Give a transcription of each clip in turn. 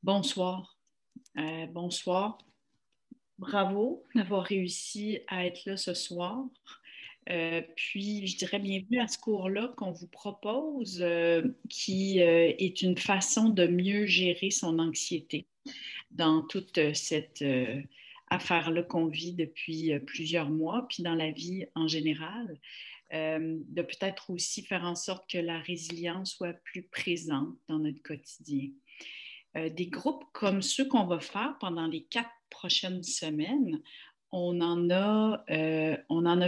Bonsoir. Bonsoir. Bravo d'avoir réussi à être là ce soir. Puis, je dirais bienvenue à ce cours-là qu'on vous propose, qui est une façon de mieux gérer son anxiété dans toute cette affaire-là qu'on vit depuis plusieurs mois, puis dans la vie en général. De peut-être aussi faire en sorte que la résilience soit plus présente dans notre quotidien. Des groupes comme ceux qu'on va faire pendant les 4 prochaines semaines, on en a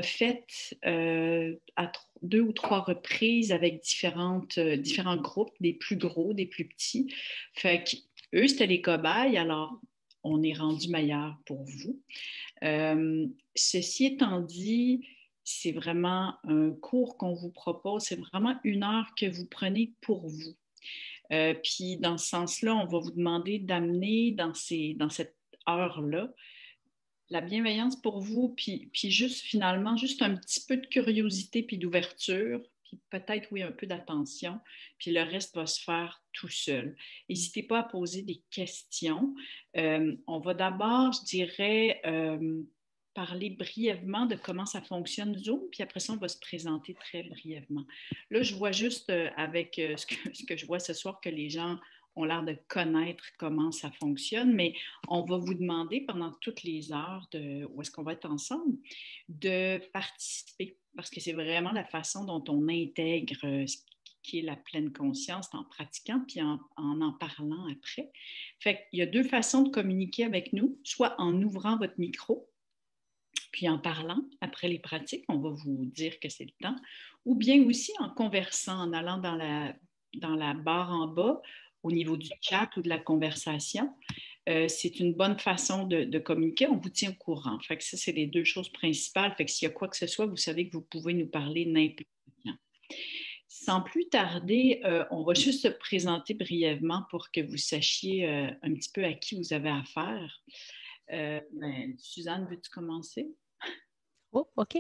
fait à 2 ou 3 reprises avec différents groupes, des plus gros, des plus petits. Fait qu'eux, c'était les cobayes, alors on est rendu meilleur pour vous. Ceci étant dit, c'est vraiment un cours qu'on vous propose, c'est vraiment 1 heure que vous prenez pour vous. Puis dans ce sens-là, on va vous demander d'amener dans cette heure-là la bienveillance pour vous, puis juste finalement, juste un petit peu de curiosité puis d'ouverture, puis peut-être, oui, un peu d'attention, puis le reste va se faire tout seul. N'hésitez pas à poser des questions. On va d'abord, je dirais, parler brièvement de comment ça fonctionne Zoom, puis après ça, on va se présenter très brièvement. Là, je vois juste avec ce que je vois ce soir que les gens ont l'air de connaître comment ça fonctionne, mais on va vous demander pendant toutes les heures où est-ce qu'on va être ensemble de participer parce que c'est vraiment la façon dont on intègre ce qui est la pleine conscience en pratiquant puis en parlant après. Fait qu'il y a 2 façons de communiquer avec nous, soit en ouvrant votre micro puis en parlant après les pratiques, on va vous dire que c'est le temps, ou bien aussi en conversant, en allant dans la barre en bas au niveau du chat ou de la conversation. C'est une bonne façon de communiquer. On vous tient au courant. Fait que ça, c'est les 2 choses principales. Fait que s'il y a quoi que ce soit, vous savez que vous pouvez nous parler n'importe quand. Sans plus tarder, on va juste se présenter brièvement pour que vous sachiez un petit peu à qui vous avez affaire. Suzanne, veux-tu commencer? Oh, OK.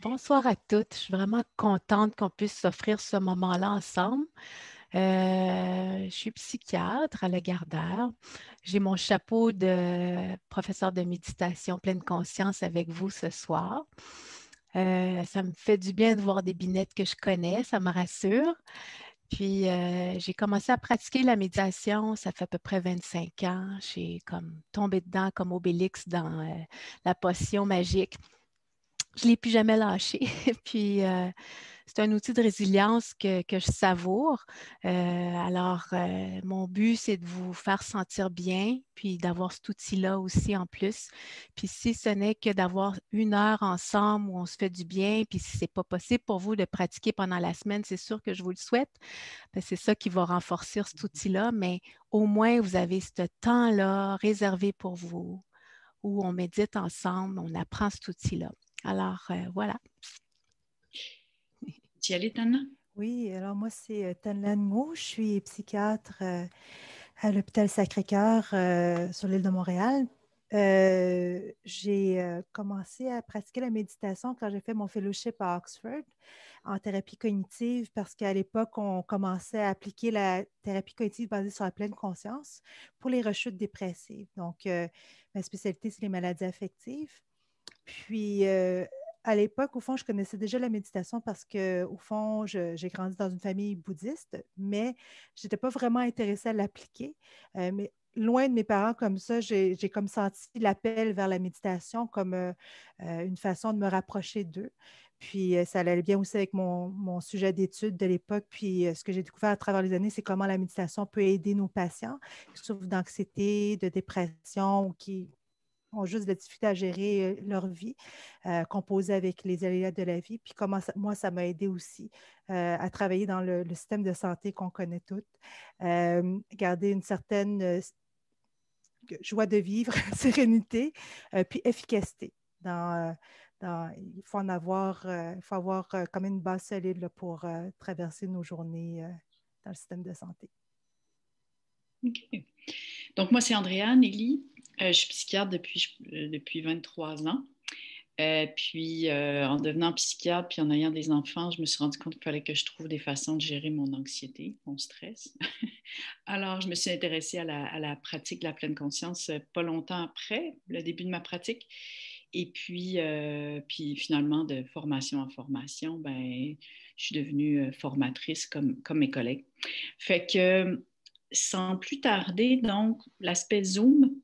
Bonsoir à toutes. Je suis vraiment contente qu'on puisse s'offrir ce moment-là ensemble. Je suis psychiatre à la Gardeur. J'ai mon chapeau de professeur de méditation pleine conscience avec vous ce soir. Ça me fait du bien de voir des binettes que je connais, ça me rassure. Puis, j'ai commencé à pratiquer la méditation, ça fait à peu près 25 ans. J'ai comme tombé dedans comme Obélix dans la potion magique. Je ne l'ai plus jamais lâché. Puis, c'est un outil de résilience que je savoure. Mon but, c'est de vous faire sentir bien, puis d'avoir cet outil-là aussi en plus. Puis, si ce n'est que d'avoir 1 heure ensemble où on se fait du bien, puis si ce n'est pas possible pour vous de pratiquer pendant la semaine, c'est sûr que je vous le souhaite. C'est ça qui va renforcer cet outil-là, mais au moins, vous avez ce temps-là réservé pour vous, où on médite ensemble, on apprend cet outil-là. Alors, voilà. Tu y allais, Tana? Oui, alors moi, c'est Tanlan Ngo. Je suis psychiatre à l'hôpital Sacré-Cœur sur l'île de Montréal. J'ai commencé à pratiquer la méditation quand j'ai fait mon fellowship à Oxford en thérapie cognitive parce qu'à l'époque, on commençait à appliquer la thérapie cognitive basée sur la pleine conscience pour les rechutes dépressives. Donc, ma spécialité, c'est les maladies affectives. Puis, à l'époque, au fond, je connaissais déjà la méditation parce que, au fond, j'ai grandi dans une famille bouddhiste, mais je n'étais pas vraiment intéressée à l'appliquer. Mais loin de mes parents comme ça, j'ai comme senti l'appel vers la méditation comme une façon de me rapprocher d'eux. Puis, ça allait bien aussi avec mon sujet d'étude de l'époque. Puis, ce que j'ai découvert à travers les années, c'est comment la méditation peut aider nos patients qui souffrent d'anxiété, de dépression ou qui ont juste de la difficulté à gérer leur vie, composer avec les aléas de la vie. Puis comment moi, ça m'a aidé aussi à travailler dans le système de santé qu'on connaît toutes, garder une certaine joie de vivre, sérénité, puis efficacité. Il faut il faut avoir comme une base solide là, pour traverser nos journées dans le système de santé. OK. Donc, moi, c'est Andréane Elie. Je suis psychiatre depuis 23 ans. Puis, en devenant psychiatre, puis en ayant des enfants, je me suis rendu compte qu'il fallait que je trouve des façons de gérer mon anxiété, mon stress. Alors, je me suis intéressée à la pratique de la pleine conscience pas longtemps après le début de ma pratique. Et puis finalement, de formation en formation, ben, je suis devenue formatrice comme mes collègues. Fait que, sans plus tarder, donc, l'aspect Zoom,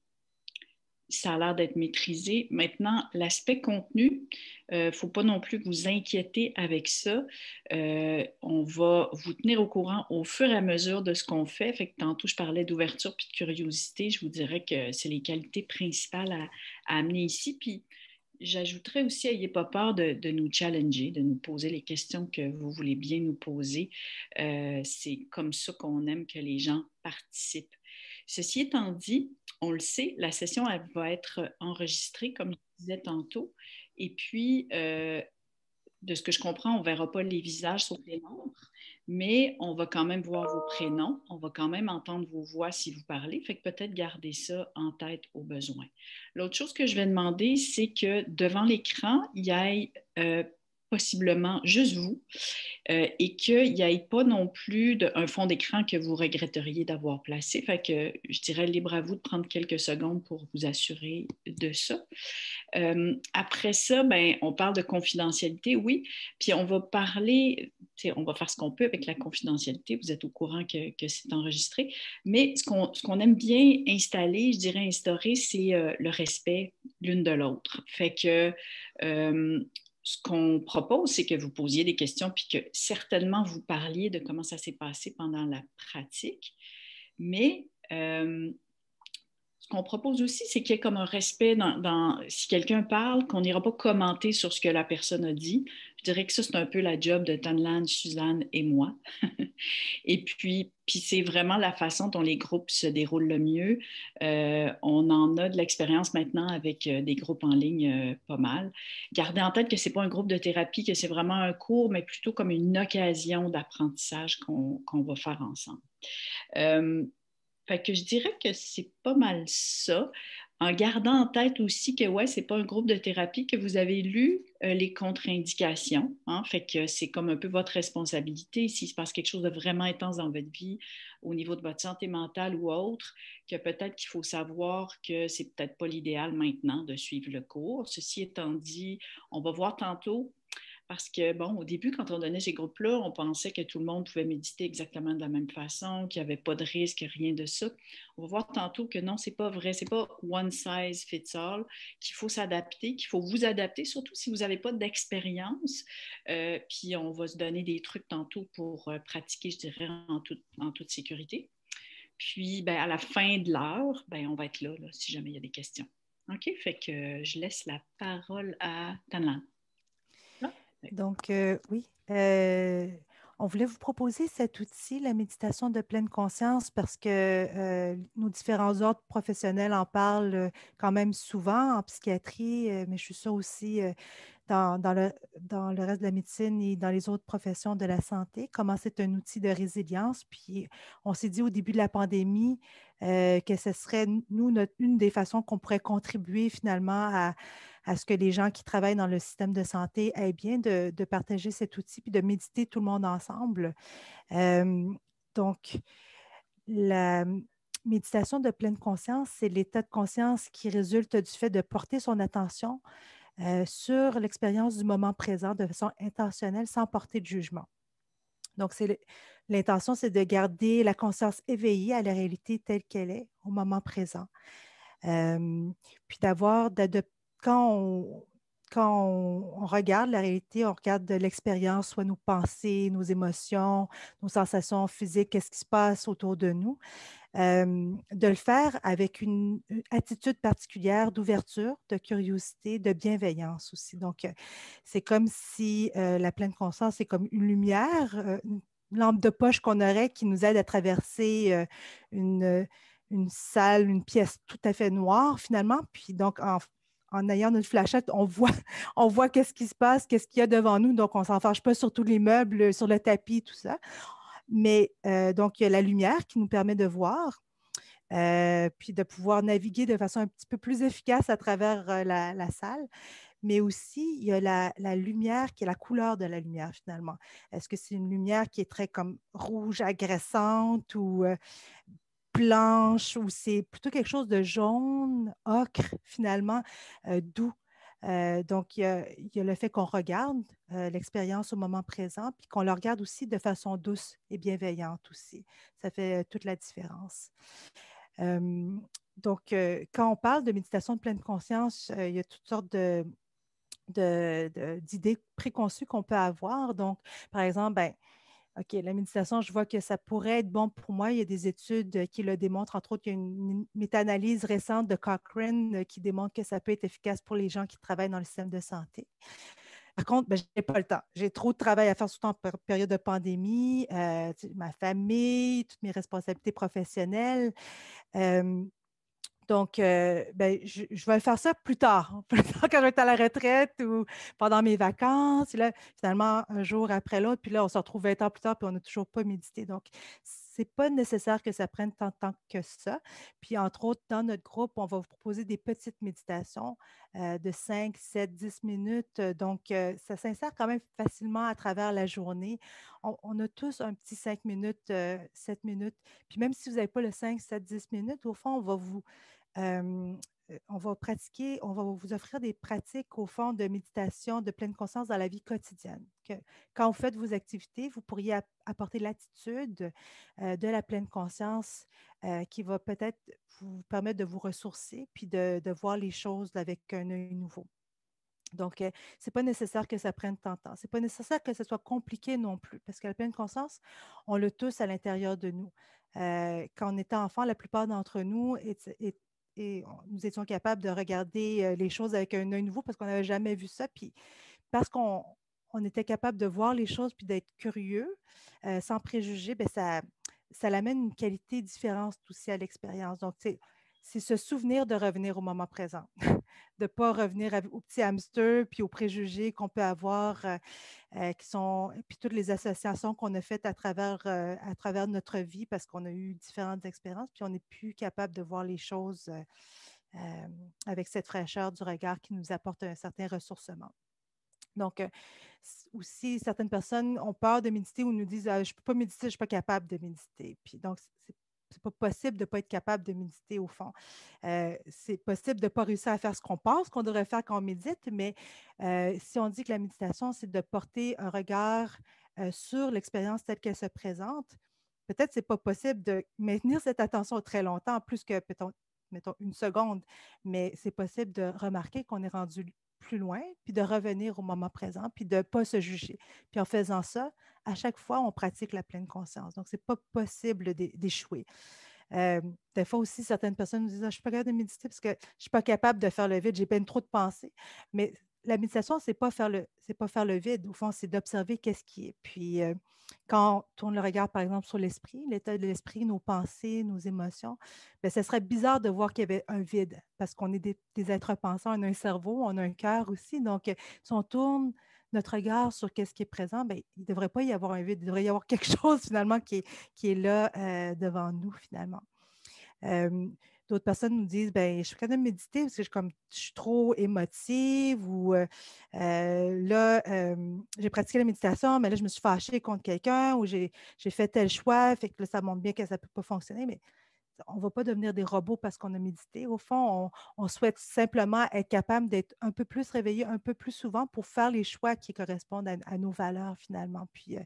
ça a l'air d'être maîtrisé. Maintenant, l'aspect contenu, il ne faut pas non plus vous inquiéter avec ça. On va vous tenir au courant au fur et à mesure de ce qu'on fait. Fait que tantôt, je parlais d'ouverture puis de curiosité. Je vous dirais que c'est les qualités principales à amener ici. Puis, j'ajouterais aussi, n'ayez pas peur de nous challenger, de nous poser les questions que vous voulez bien nous poser. C'est comme ça qu'on aime que les gens participent. Ceci étant dit, on le sait, la session elle va être enregistrée, comme je disais tantôt. Et puis, de ce que je comprends, on ne verra pas les visages sauf les membres, mais on va quand même voir vos prénoms, on va quand même entendre vos voix si vous parlez, fait que peut-être garder ça en tête au besoin. L'autre chose que je vais demander, c'est que devant l'écran, il y ait possiblement juste vous et qu'il n'y ait pas non plus un fond d'écran que vous regretteriez d'avoir placé. Fait que je dirais libre à vous de prendre quelques secondes pour vous assurer de ça. Après ça, ben, on parle de confidentialité, oui, puis on va parler, on va faire ce qu'on peut avec la confidentialité, vous êtes au courant que c'est enregistré, mais ce qu'on aime bien installer, je dirais instaurer, c'est le respect l'une de l'autre. Fait que ce qu'on propose, c'est que vous posiez des questions, puis que certainement vous parliez de comment ça s'est passé pendant la pratique, mais ce qu'on propose aussi, c'est qu'il y ait comme un respect si quelqu'un parle, qu'on n'ira pas commenter sur ce que la personne a dit. Je dirais que ça, c'est un peu la job de Tanlan, Suzanne et moi. Et puis c'est vraiment la façon dont les groupes se déroulent le mieux. On en a de l'expérience maintenant avec des groupes en ligne pas mal. Gardez en tête que ce n'est pas un groupe de thérapie, que c'est vraiment un cours, mais plutôt comme une occasion d'apprentissage qu'on va faire ensemble. Fait que je dirais que c'est pas mal ça, en gardant en tête aussi que ouais, c'est pas un groupe de thérapie, que vous avez lu les contre-indications, hein, fait que c'est comme un peu votre responsabilité s'il se passe quelque chose de vraiment intense dans votre vie, au niveau de votre santé mentale ou autre, que peut-être qu'il faut savoir que c'est peut-être pas l'idéal maintenant de suivre le cours. Ceci étant dit, on va voir tantôt. Parce que, bon, au début, quand on donnait ces groupes-là, on pensait que tout le monde pouvait méditer exactement de la même façon, qu'il n'y avait pas de risque, rien de ça. On va voir tantôt que non, c'est pas vrai, c'est pas one size fits all, qu'il faut s'adapter, qu'il faut vous adapter, surtout si vous n'avez pas d'expérience. Puis on va se donner des trucs tantôt pour pratiquer, je dirais, en toute sécurité. Puis, ben, à la fin de l'heure, ben, on va être là, si jamais il y a des questions. OK? Fait que je laisse la parole à Tanlan. Donc, oui, on voulait vous proposer cet outil, la méditation de pleine conscience, parce que nos différents ordres professionnels en parlent quand même souvent en psychiatrie, mais je suis sûre aussi dans le reste de la médecine et dans les autres professions de la santé, comment c'est un outil de résilience. Puis, on s'est dit au début de la pandémie que ce serait, nous, une des façons qu'on pourrait contribuer finalement à ce que les gens qui travaillent dans le système de santé aient bien de partager cet outil puis de méditer tout le monde ensemble. Donc, la méditation de pleine conscience, c'est l'état de conscience qui résulte du fait de porter son attention sur l'expérience du moment présent de façon intentionnelle sans porter de jugement. Donc, l'intention, c'est de garder la conscience éveillée à la réalité telle qu'elle est au moment présent. Puis quand on regarde la réalité, on regarde de l'expérience, soit nos pensées, nos émotions, nos sensations physiques, qu'est-ce qui se passe autour de nous, de le faire avec une attitude particulière d'ouverture, de curiosité, de bienveillance aussi. Donc, c'est comme si la pleine conscience, c'est comme une lumière, une lampe de poche qu'on aurait qui nous aide à traverser une salle, une pièce tout à fait noire finalement. Puis donc, en ayant notre flashette, on voit qu'est-ce qui se passe, qu'est-ce qu'il y a devant nous. Donc, on ne s'en fâche pas sur tous les meubles, sur le tapis, tout ça. Mais donc, il y a la lumière qui nous permet de voir, puis de pouvoir naviguer de façon un petit peu plus efficace à travers la salle. mais aussi il y a la lumière qui est la couleur de la lumière finalement. Est-ce que c'est une lumière qui est très comme rouge, agressante ou blanche, ou c'est plutôt quelque chose de jaune, ocre finalement, doux? Donc, il y a le fait qu'on regarde l'expérience au moment présent, puis qu'on le regarde aussi de façon douce et bienveillante aussi. Ça fait toute la différence. Donc, quand on parle de méditation de pleine conscience, il y a toutes sortes d'idées préconçues qu'on peut avoir. Donc, par exemple, ben, OK, la méditation, je vois que ça pourrait être bon pour moi. Il y a des études qui le démontrent. Entre autres, il y a une méta-analyse récente de Cochrane qui démontre que ça peut être efficace pour les gens qui travaillent dans le système de santé. Par contre, ben, je n'ai pas le temps. J'ai trop de travail à faire, surtout en période de pandémie, ma famille, toutes mes responsabilités professionnelles. Euh, donc, ben, je vais faire ça plus tard, plus tard quand je vais être à la retraite ou pendant mes vacances. Et là, finalement, un jour après l'autre, puis là, on se retrouve 20 ans plus tard, puis on n'a toujours pas médité. Donc, ce n'est pas nécessaire que ça prenne tant de temps que ça. Puis, entre autres, dans notre groupe, on va vous proposer des petites méditations de 5, 7, 10 minutes. Donc, ça s'insère quand même facilement à travers la journée. On a tous un petit 5 minutes, 7 minutes. Puis, même si vous n'avez pas le 5, 7, 10 minutes, au fond, euh, on va pratiquer, on va vous offrir des pratiques au fond de méditation de pleine conscience dans la vie quotidienne. Quand vous faites vos activités, vous pourriez apporter l'attitude de la pleine conscience qui va peut-être vous permettre de vous ressourcer puis de voir les choses avec un œil nouveau. Donc, ce n'est pas nécessaire que ça prenne tant de temps. Ce n'est pas nécessaire que ce soit compliqué non plus, parce que la pleine conscience, on l'a tous à l'intérieur de nous. Quand on était enfant, la plupart d'entre nous nous étions capables de regarder les choses avec un œil nouveau parce qu'on n'avait jamais vu ça. Puis parce qu'on était capable de voir les choses puis d'être curieux, sans préjugés, bien, ça amène une qualité différente aussi à l'expérience. Donc, c'est se souvenir de revenir au moment présent, de ne pas revenir au petit hamster puis aux préjugés qu'on peut avoir, puis toutes les associations qu'on a faites à travers notre vie parce qu'on a eu différentes expériences, puis on n'est plus capable de voir les choses avec cette fraîcheur du regard qui nous apporte un certain ressourcement. Donc, aussi, certaines personnes ont peur de méditer ou nous disent je ne peux pas méditer, je ne suis pas capable de méditer. Puis donc, c'est pas possible de ne pas être capable de méditer au fond. C'est possible de ne pas réussir à faire ce qu'on pense qu'on devrait faire quand on médite, mais si on dit que la méditation, c'est de porter un regard sur l'expérience telle qu'elle se présente, peut-être que ce n'est pas possible de maintenir cette attention très longtemps, plus que, mettons une seconde, mais c'est possible de remarquer qu'on est rendu plus loin, puis de revenir au moment présent, puis de ne pas se juger. Puis en faisant ça, à chaque fois, on pratique la pleine conscience. Donc, ce n'est pas possible d'échouer. Des fois aussi, certaines personnes nous disent je ne suis pas capable de méditer parce que je ne suis pas capable de faire le vide, j'ai bien trop de pensées. Mais la méditation, ce n'est pas faire le vide. Au fond, c'est d'observer qu'est-ce qui est. Puis, quand on tourne le regard, par exemple, sur l'esprit, l'état de l'esprit, nos pensées, nos émotions, bien, ce serait bizarre de voir qu'il y avait un vide parce qu'on est des êtres pensants, on a un cerveau, on a un cœur aussi. Donc, si on tourne notre regard sur qu'est-ce qui est présent, bien, il ne devrait pas y avoir un vide, il devrait y avoir quelque chose finalement qui est là devant nous finalement. D'autres personnes nous disent ben, je suis capable de méditer parce que je suis trop émotive ou là, j'ai pratiqué la méditation, mais là, je me suis fâchée contre quelqu'un ou j'ai fait tel choix, fait que là, ça montre bien que ça ne peut pas fonctionner. Mais on ne va pas devenir des robots parce qu'on a médité. Au fond, on souhaite simplement être capable d'être un peu plus réveillé, un peu plus souvent pour faire les choix qui correspondent à nos valeurs finalement, puis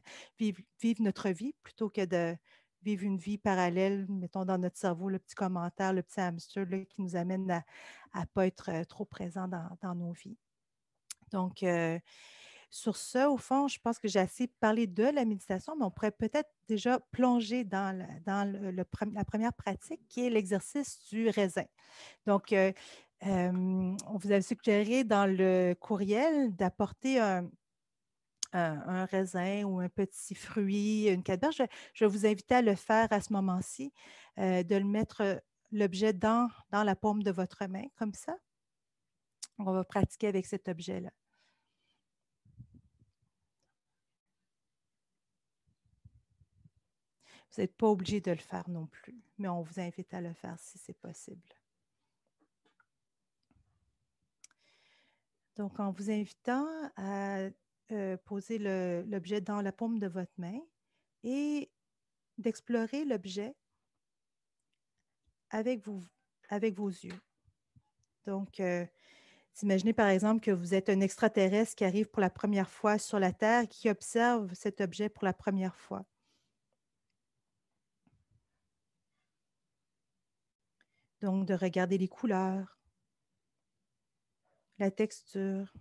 vivre notre vie plutôt que de vivre une vie parallèle, mettons dans notre cerveau, le petit commentaire, le petit hamster là, qui nous amène à ne pas être trop présent dans nos vies. Donc, sur ça, au fond, je pense que j'ai assez parlé de la méditation, mais on pourrait peut-être déjà plonger dans la première pratique qui est l'exercice du raisin. Donc, on vous avait suggéré dans le courriel d'apporter un raisin ou un petit fruit, une canneberge. Je vais vous inviter à le faire à ce moment-ci, de le mettre l'objet dans la paume de votre main, comme ça. On va pratiquer avec cet objet-là. Vous n'êtes pas obligé de le faire non plus, mais on vous invite à le faire si c'est possible. Donc, en vous invitant à poser l'objet dans la paume de votre main et d'explorer l'objet avec vos yeux. Donc, imaginez par exemple que vous êtes un extraterrestre qui arrive pour la première fois sur la Terre, qui observe cet objet pour la première fois. Donc, de regarder les couleurs, la texture,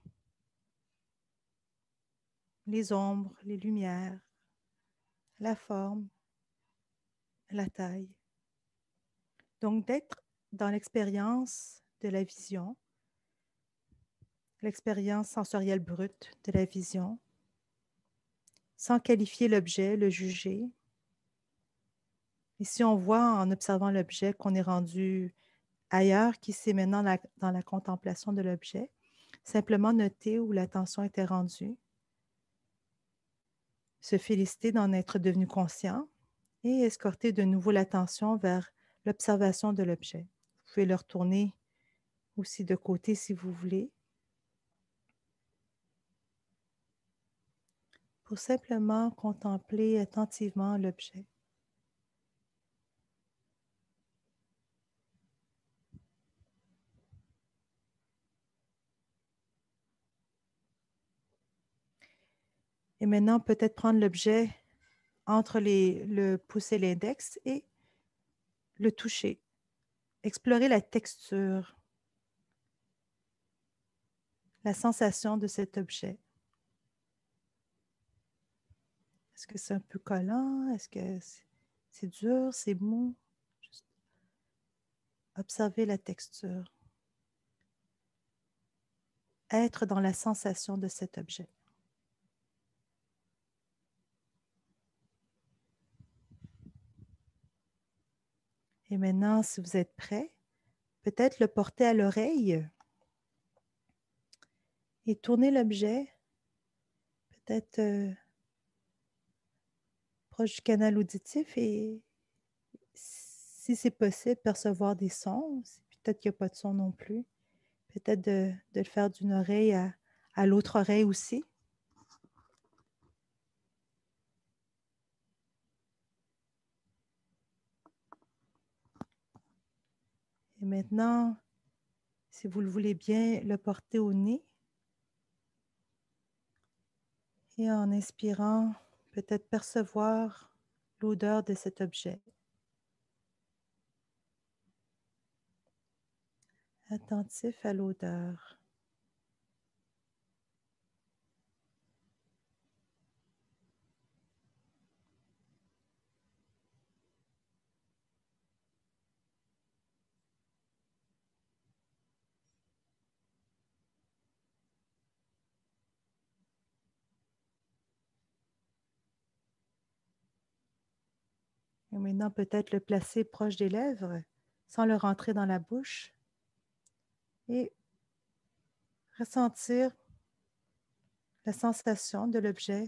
les ombres, les lumières, la forme, la taille. Donc, d'être dans l'expérience de la vision, l'expérience sensorielle brute de la vision, sans qualifier l'objet, le juger. Et si on voit en observant l'objet qu'on est rendu ailleurs, qui c'est maintenant dans la contemplation de l'objet, simplement noter où l'attention était rendue, se féliciter d'en être devenu conscient et escorter de nouveau l'attention vers l'observation de l'objet. Vous pouvez le retourner aussi de côté si vous voulez, pour simplement contempler attentivement l'objet. Et maintenant, peut-être prendre l'objet entre le pouce et l'index et le toucher. Explorer la texture, la sensation de cet objet. Est-ce que c'est un peu collant? Est-ce que c'est dur? C'est mou? Juste observer la texture. Être dans la sensation de cet objet. Et maintenant, si vous êtes prêt, peut-être le porter à l'oreille et tourner l'objet, peut-être proche du canal auditif et, si c'est possible, percevoir des sons. Peut-être qu'il n'y a pas de son non plus. Peut-être de le faire d'une oreille à l'autre oreille aussi. Et maintenant, si vous le voulez bien, le porter au nez. Et en inspirant, peut-être percevoir l'odeur de cet objet. Attentif à l'odeur. Et maintenant, peut-être le placer proche des lèvres, sans le rentrer dans la bouche. Et ressentir la sensation de l'objet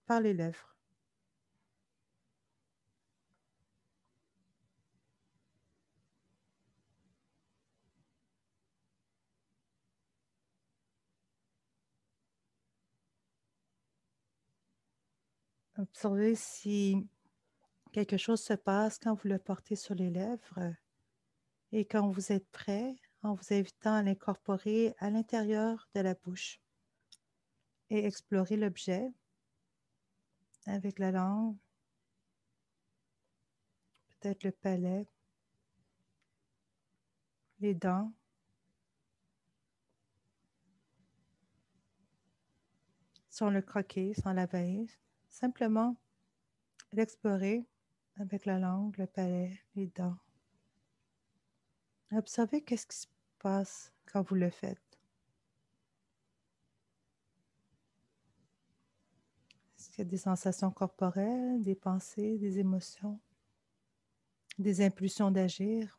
par les lèvres. Observez si quelque chose se passe quand vous le portez sur les lèvres et quand vous êtes prêt, en vous invitant à l'incorporer à l'intérieur de la bouche et explorer l'objet avec la langue, peut-être le palais, les dents, sans le croquer, sans l'avaler, simplement l'explorer avec la langue, le palais, les dents. Observez qu'est-ce qui se passe quand vous le faites. Est-ce qu'il y a des sensations corporelles, des pensées, des émotions, des impulsions d'agir?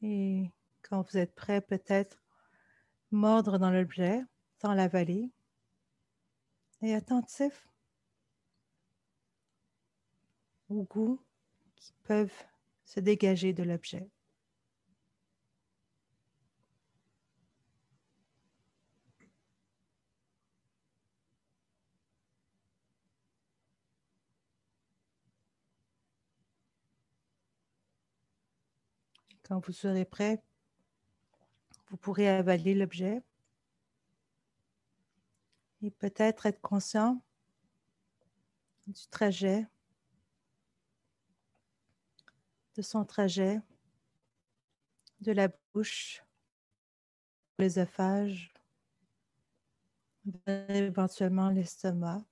Et quand vous êtes prêt, peut-être mordre dans l'objet sans l'avaler et attentif aux goûts qui peuvent se dégager de l'objet. Quand vous serez prêt, vous pourrez avaler l'objet et peut-être être conscient du trajet, de son trajet, de la bouche, l'œsophage, vers éventuellement l'estomac.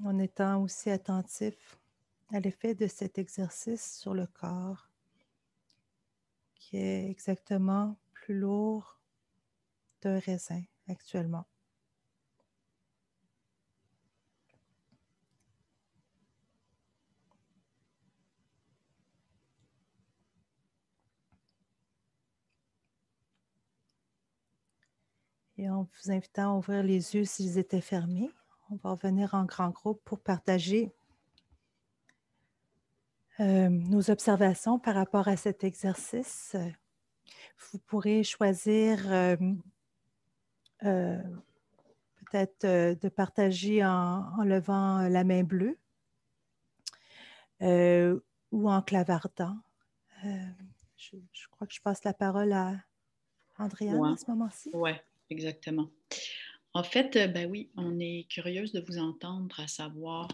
En étant aussi attentif à l'effet de cet exercice sur le corps, qui est exactement plus lourd d'un raisin actuellement. Et en vous invitant à ouvrir les yeux s'ils étaient fermés, on va revenir en grand groupe pour partager nos observations par rapport à cet exercice. Vous pourrez choisir peut-être de partager en levant la main bleue ou en clavardant. Je crois que je passe la parole à Andréane à ce moment-ci. Oui, exactement. En fait, ben oui, on est curieuse de vous entendre à savoir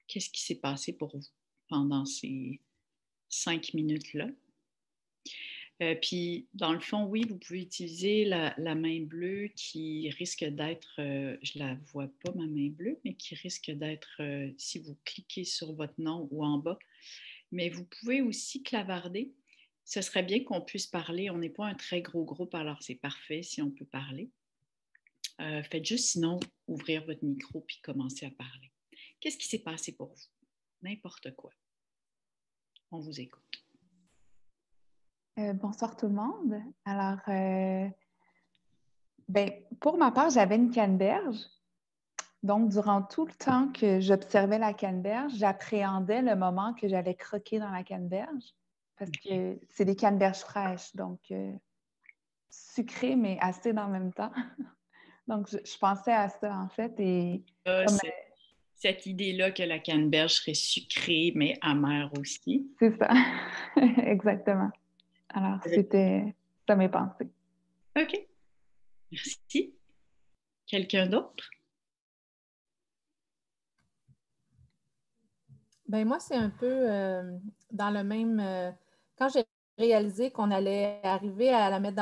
qu'est-ce qui s'est passé pour vous pendant ces 5 minutes-là. Puis, dans le fond, oui, vous pouvez utiliser la main bleue qui risque d'être, je ne la vois pas, ma main bleue, mais qui risque d'être, si vous cliquez sur votre nom ou en bas, mais vous pouvez aussi clavarder. Ce serait bien qu'on puisse parler. On n'est pas un très gros groupe, alors c'est parfait si on peut parler. Faites juste sinon ouvrir votre micro puis commencer à parler. Qu'est-ce qui s'est passé pour vous? N'importe quoi. On vous écoute. Bonsoir tout le monde. Alors, pour ma part, j'avais une canneberge. Donc, durant tout le temps que j'observais la canneberge, j'appréhendais le moment que j'allais croquer dans la canneberge parce que c'est des canneberges fraîches, donc sucrées, mais acides en même temps. Donc, je pensais à ça, en fait. Et comme, cette idée-là que la canneberge serait sucrée, mais amère aussi. c'est ça. Exactement. Alors, c'était ça mes pensées. OK. Merci. Quelqu'un d'autre? Ben moi, c'est un peu dans le même... quand j'ai réalisé qu'on allait arriver à la mettre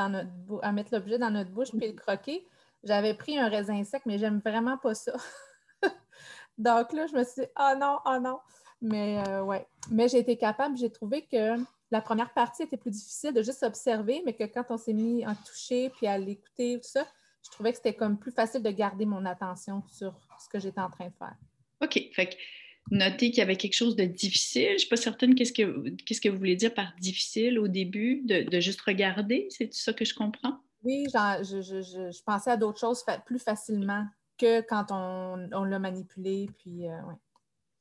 à mettre l'objet dans notre bouche puis le croquer, j'avais pris un raisin sec, mais j'aime vraiment pas ça. Donc là, je me suis dit, ah non, ah non. Mais ouais. Mais j'ai été capable, j'ai trouvé que la première partie était plus difficile de juste observer, mais que quand on s'est mis à toucher puis à l'écouter, tout ça, je trouvais que c'était comme plus facile de garder mon attention sur ce que j'étais en train de faire. OK. Fait que notez qu'il y avait quelque chose de difficile. Je ne suis pas certaine qu'est-ce que vous voulez dire par difficile au début, de juste regarder. C'est ça que je comprends? Oui, je pensais à d'autres choses plus facilement que quand on l'a manipulé. Puis, ouais.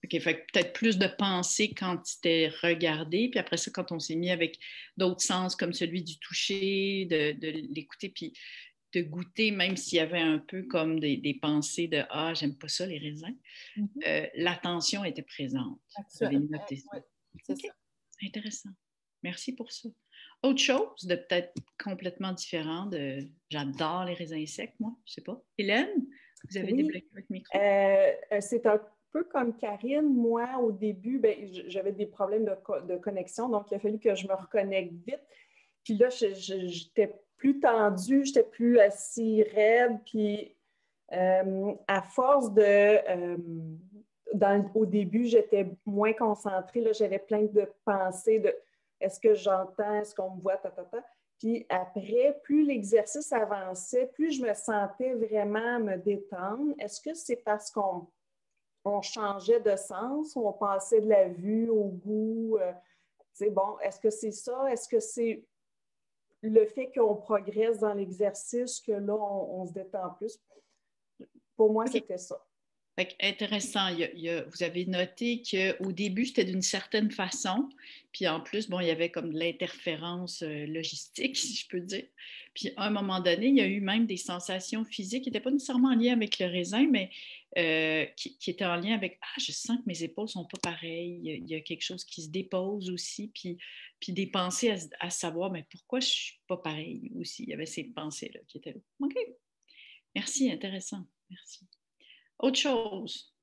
OK, fait que peut-être plus de pensée quand c'était regardé, puis après ça, quand on s'est mis avec d'autres sens comme celui du toucher, de l'écouter, puis de goûter, même s'il y avait un peu comme des pensées de Ah, j'aime pas ça, les raisins, l'attention était présente. Vous avez noté ça. Oui, c'est OK, ça. intéressant. Merci pour ça. Autre chose de peut-être complètement différent de j'adore les raisins secs, moi, je sais pas. Hélène, vous avez débloqué votre micro? C'est un peu comme Karine. Moi, au début, j'avais des problèmes de connexion, donc il a fallu que je me reconnecte vite. Puis là, j'étais plus tendue, j'étais plus assis raide. Puis à force au début, j'étais moins concentrée. Là, j'avais plein de pensées de est-ce que j'entends, est-ce qu'on me voit, ta. Puis après, plus l'exercice avançait, plus je me sentais vraiment me détendre. Est-ce que c'est parce qu'on changeait de sens, ou on passait de la vue au goût? C'est bon, est-ce que c'est ça? Est-ce que c'est le fait qu'on progresse dans l'exercice que là, on se détend plus? Pour moi, c'était ça. Fait que intéressant. Vous avez noté qu'au début, c'était d'une certaine façon. Puis en plus, bon, il y avait comme de l'interférence logistique, si je peux dire. Puis à un moment donné, il y a eu même des sensations physiques qui n'étaient pas nécessairement en lien avec le raisin, mais qui étaient en lien avec je sens que mes épaules ne sont pas pareilles. Il y a quelque chose qui se dépose aussi. Puis des pensées à savoir, mais pourquoi je ne suis pas pareille aussi? Il y avait ces pensées-là qui étaient là. OK. Merci, intéressant. Merci. Autre chose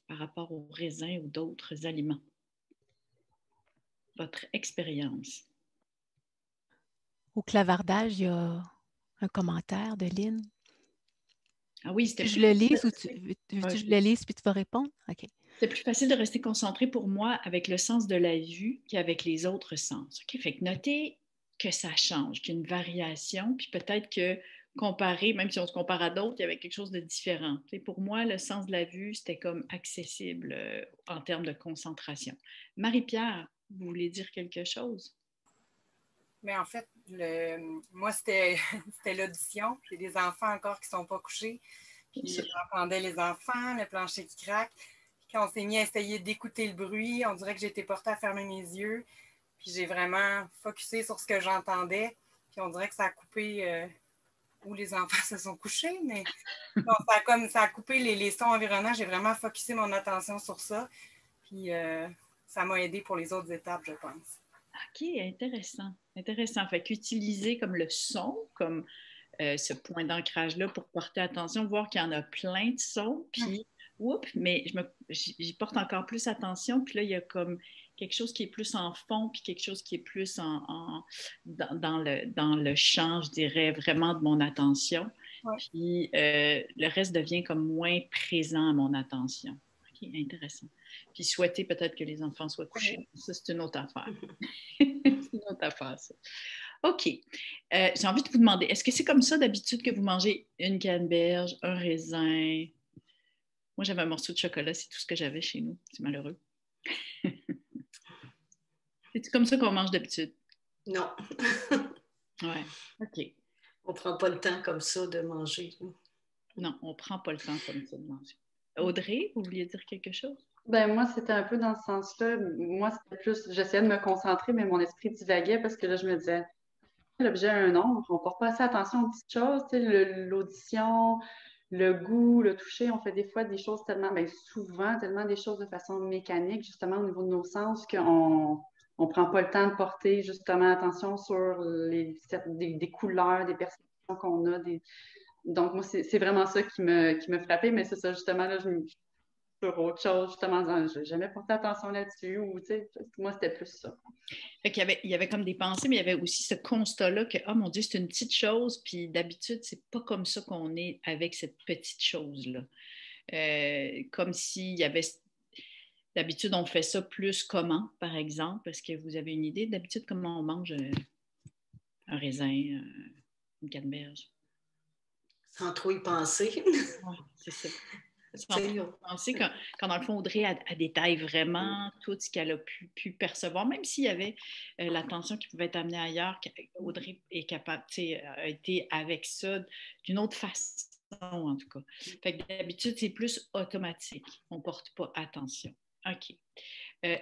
par rapport aux raisins ou d'autres aliments. Votre expérience. Au clavardage, il y a un commentaire de Lynn. Ah oui, c'était Je le lise ou je le lise puis tu vas répondre? OK. C'est plus facile de rester concentré pour moi avec le sens de la vue qu'avec les autres sens. OK? Fait que notez que ça change, qu'il y a une variation, puis peut-être que comparé, même si on se compare à d'autres, il y avait quelque chose de différent. Pour moi, le sens de la vue, c'était comme accessible en termes de concentration. Marie-Pierre, vous voulez dire quelque chose? Mais en fait, moi, c'était l'audition. J'ai des enfants encore qui ne sont pas couchés. Puis j'entendais les enfants, le plancher qui craque. Puis quand on s'est mis à essayer d'écouter le bruit, on dirait que j'ai été portée à fermer mes yeux. Puis j'ai vraiment focusé sur ce que j'entendais. Puis on dirait que ça a coupé où les enfants se sont couchés. Mais non, ça a coupé les sons environnants. J'ai vraiment focusé mon attention sur ça. Puis ça m'a aidé pour les autres étapes, je pense. OK, intéressant. Intéressant. Fait qu'utiliser comme le son, comme ce point d'ancrage-là pour porter attention, voir qu'il y en a plein de sons, puis, mais j'y porte encore plus attention, puis là, il y a comme quelque chose qui est plus en fond, puis quelque chose qui est plus dans le champ, je dirais, vraiment de mon attention. Ouais. Puis le reste devient comme moins présent à mon attention. OK, intéressant. Puis souhaiter peut-être que les enfants soient couchés. Ça, c'est une autre affaire. C'est une autre affaire, ça. OK. J'ai envie de vous demander, est-ce que c'est comme ça d'habitude que vous mangez une canneberge, un raisin? Moi, j'avais un morceau de chocolat, c'est tout ce que j'avais chez nous. C'est malheureux. C'est comme ça qu'on mange d'habitude? Non. Ouais, OK. On ne prend pas le temps comme ça de manger. Non, on ne prend pas le temps comme ça de manger. Audrey, vous vouliez dire quelque chose? Ben moi, c'était un peu dans ce sens-là. Moi, c'était plus, j'essayais de me concentrer, mais mon esprit divaguait parce que là, je me disais, l'objet a un nombre, on ne porte pas assez attention aux petites choses, tu sais, l'audition, le goût, le toucher, on fait des fois des choses tellement, bien souvent, tellement des choses de façon mécanique, justement au niveau de nos sens, qu'on ne prend pas le temps de porter justement attention sur des couleurs, des perceptions qu'on a. Donc, moi, c'est vraiment ça qui me frappait, mais c'est ça, justement, là, sur autre chose, justement, je n'ai jamais porté attention là-dessus, ou, tu sais, moi, c'était plus ça. Fait qu'il y avait comme des pensées, mais il y avait aussi ce constat-là que, oh mon Dieu, c'est une petite chose, puis d'habitude, c'est pas comme ça qu'on est avec cette petite chose-là. Comme s'il y avait... D'habitude, on fait ça plus comment, par exemple? Est-ce que vous avez une idée d'habitude comment on mange un raisin, une canneberge? Sans trop y penser. Ouais, c'est ça. Penser quand dans le fond, Audrey a détaille vraiment tout ce qu'elle a pu percevoir, même s'il y avait l'attention qui pouvait être amenée ailleurs, Audrey est capable, a été avec ça d'une autre façon, en tout cas. Fait que d'habitude, c'est plus automatique. On ne porte pas attention. OK.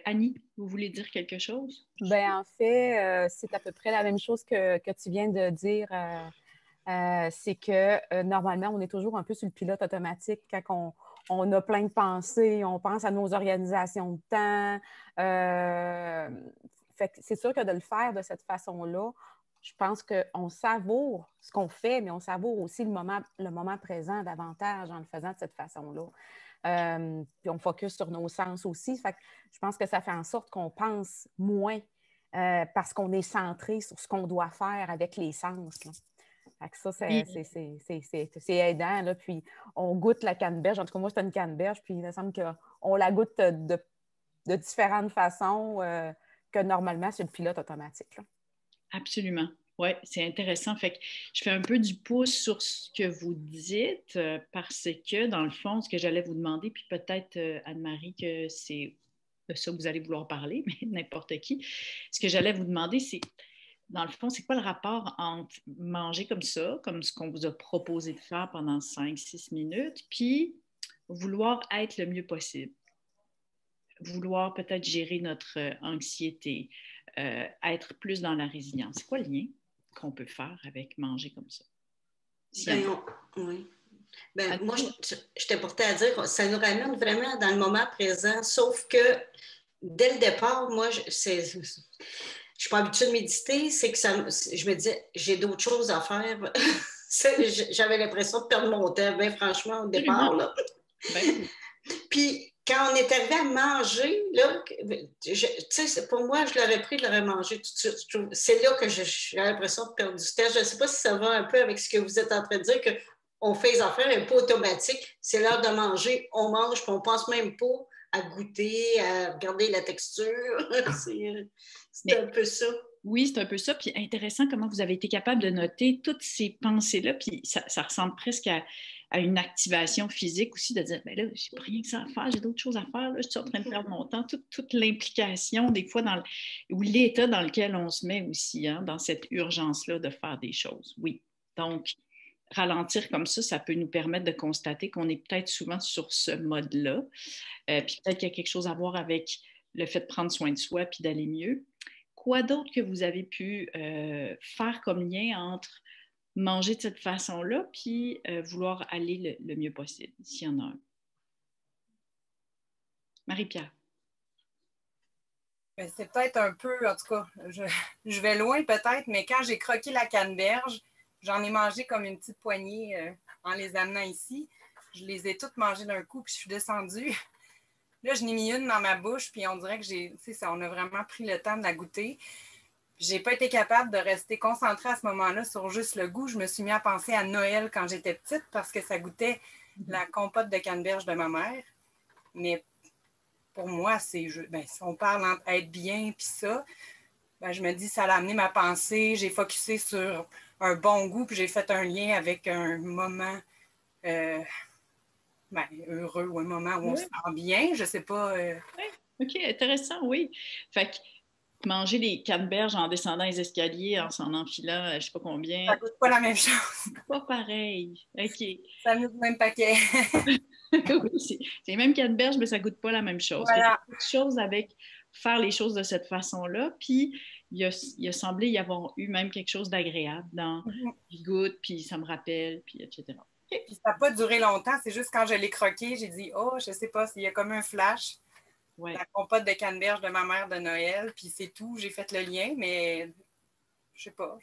Annie, vous voulez dire quelque chose? Bien, en fait, c'est à peu près la même chose que tu viens de dire. C'est que normalement, on est toujours un peu sur le pilote automatique quand on a plein de pensées, on pense à nos organisations de temps. Fait que c'est sûr que de le faire de cette façon-là, je pense qu'on savoure ce qu'on fait, mais on savoure aussi le moment présent davantage en le faisant de cette façon-là. Puis on focus sur nos sens aussi. Fait que je pense que ça fait en sorte qu'on pense moins parce qu'on est centré sur ce qu'on doit faire avec les sens, là. Fait que ça, c'est aidant. Là. Puis, on goûte la canneberge. En tout cas, moi, c'était une canneberge. Puis, il me semble qu'on la goûte de différentes façons que normalement, c'est le pilote automatique. Là. Absolument. Oui, c'est intéressant. Fait que je fais un peu du pouce sur ce que vous dites parce que, dans le fond, ce que j'allais vous demander, puis peut-être, Anne-Marie, que c'est de ça que vous allez vouloir parler, mais n'importe qui. Ce que j'allais vous demander, c'est, dans le fond, c'est quoi le rapport entre manger comme ça, comme ce qu'on vous a proposé de faire pendant 5-6 minutes, puis vouloir être le mieux possible, vouloir peut-être gérer notre anxiété, être plus dans la résilience. C'est quoi le lien qu'on peut faire avec manger comme ça? Oui. Moi, je t'ai porté à dire que ça nous ramène vraiment dans le moment présent, sauf que dès le départ, moi, je ne suis pas habituée de méditer, c'est que je me disais, j'ai d'autres choses à faire. J'avais l'impression de perdre mon temps, bien franchement, au départ. Là. Puis, quand on est arrivé à manger, là, pour moi, je l'aurais pris, je l'aurais mangé tout de suite. C'est là que j'ai l'impression de perdre du temps. Je ne sais pas si ça va un peu avec ce que vous êtes en train de dire, qu'on fait les affaires un peu automatiques. C'est l'heure de manger, on mange, puis on ne pense même pas à goûter, à regarder la texture. C'est un peu ça. Oui, c'est un peu ça. Puis intéressant comment vous avez été capable de noter toutes ces pensées-là. Puis ça ressemble presque à une activation physique aussi, de dire, bien là, j'ai pas rien que ça à faire, j'ai d'autres choses à faire, là, je suis en train de perdre mon temps. Toute l'implication, des fois, ou l'état dans lequel on se met aussi, hein, dans cette urgence-là de faire des choses. Oui. Donc, ralentir comme ça peut nous permettre de constater qu'on est peut-être souvent sur ce mode-là. Puis peut-être qu'il y a quelque chose à voir avec le fait de prendre soin de soi puis d'aller mieux. Quoi d'autre que vous avez pu faire comme lien entre manger de cette façon-là puis vouloir aller le mieux possible, s'il y en a un? Marie-Pierre. C'est peut-être un peu, en tout cas, je vais loin peut-être, mais quand j'ai croqué la canneberge, j'en ai mangé comme une petite poignée en les amenant ici. Je les ai toutes mangées d'un coup, puis je suis descendue. Là, je n'ai mis une dans ma bouche, puis on dirait que on a vraiment pris le temps de la goûter. Je n'ai pas été capable de rester concentrée à ce moment-là sur juste le goût. Je me suis mis à penser à Noël quand j'étais petite parce que ça goûtait la compote de canneberge de ma mère. Mais pour moi, si on parle entre être bien puis ça, je me dis ça a amené ma pensée. J'ai focusé sur un bon goût, puis j'ai fait un lien avec un moment heureux ou un moment où on se sent bien. Je ne sais pas. OK, intéressant, oui. Fait que manger des canneberges en descendant les escaliers, en s'en enfilant, je ne sais pas combien. Ça ne goûte pas la même chose. Pas pareil. OK. Ça nous goûte le même paquet. Oui, c'est les mêmes canneberges, mais ça ne goûte pas la même chose. Voilà. Il y a quelque chose avec faire les choses de cette façon-là, puis il a semblé y avoir eu même quelque chose d'agréable dans il goûte, puis ça me rappelle, puis etc. Okay. Puis ça n'a pas duré longtemps, c'est juste quand je l'ai croqué, j'ai dit, oh, je sais pas, il y a comme un flash. Ouais. La compote de canneberge de ma mère de Noël, puis c'est tout, j'ai fait le lien, mais je sais pas,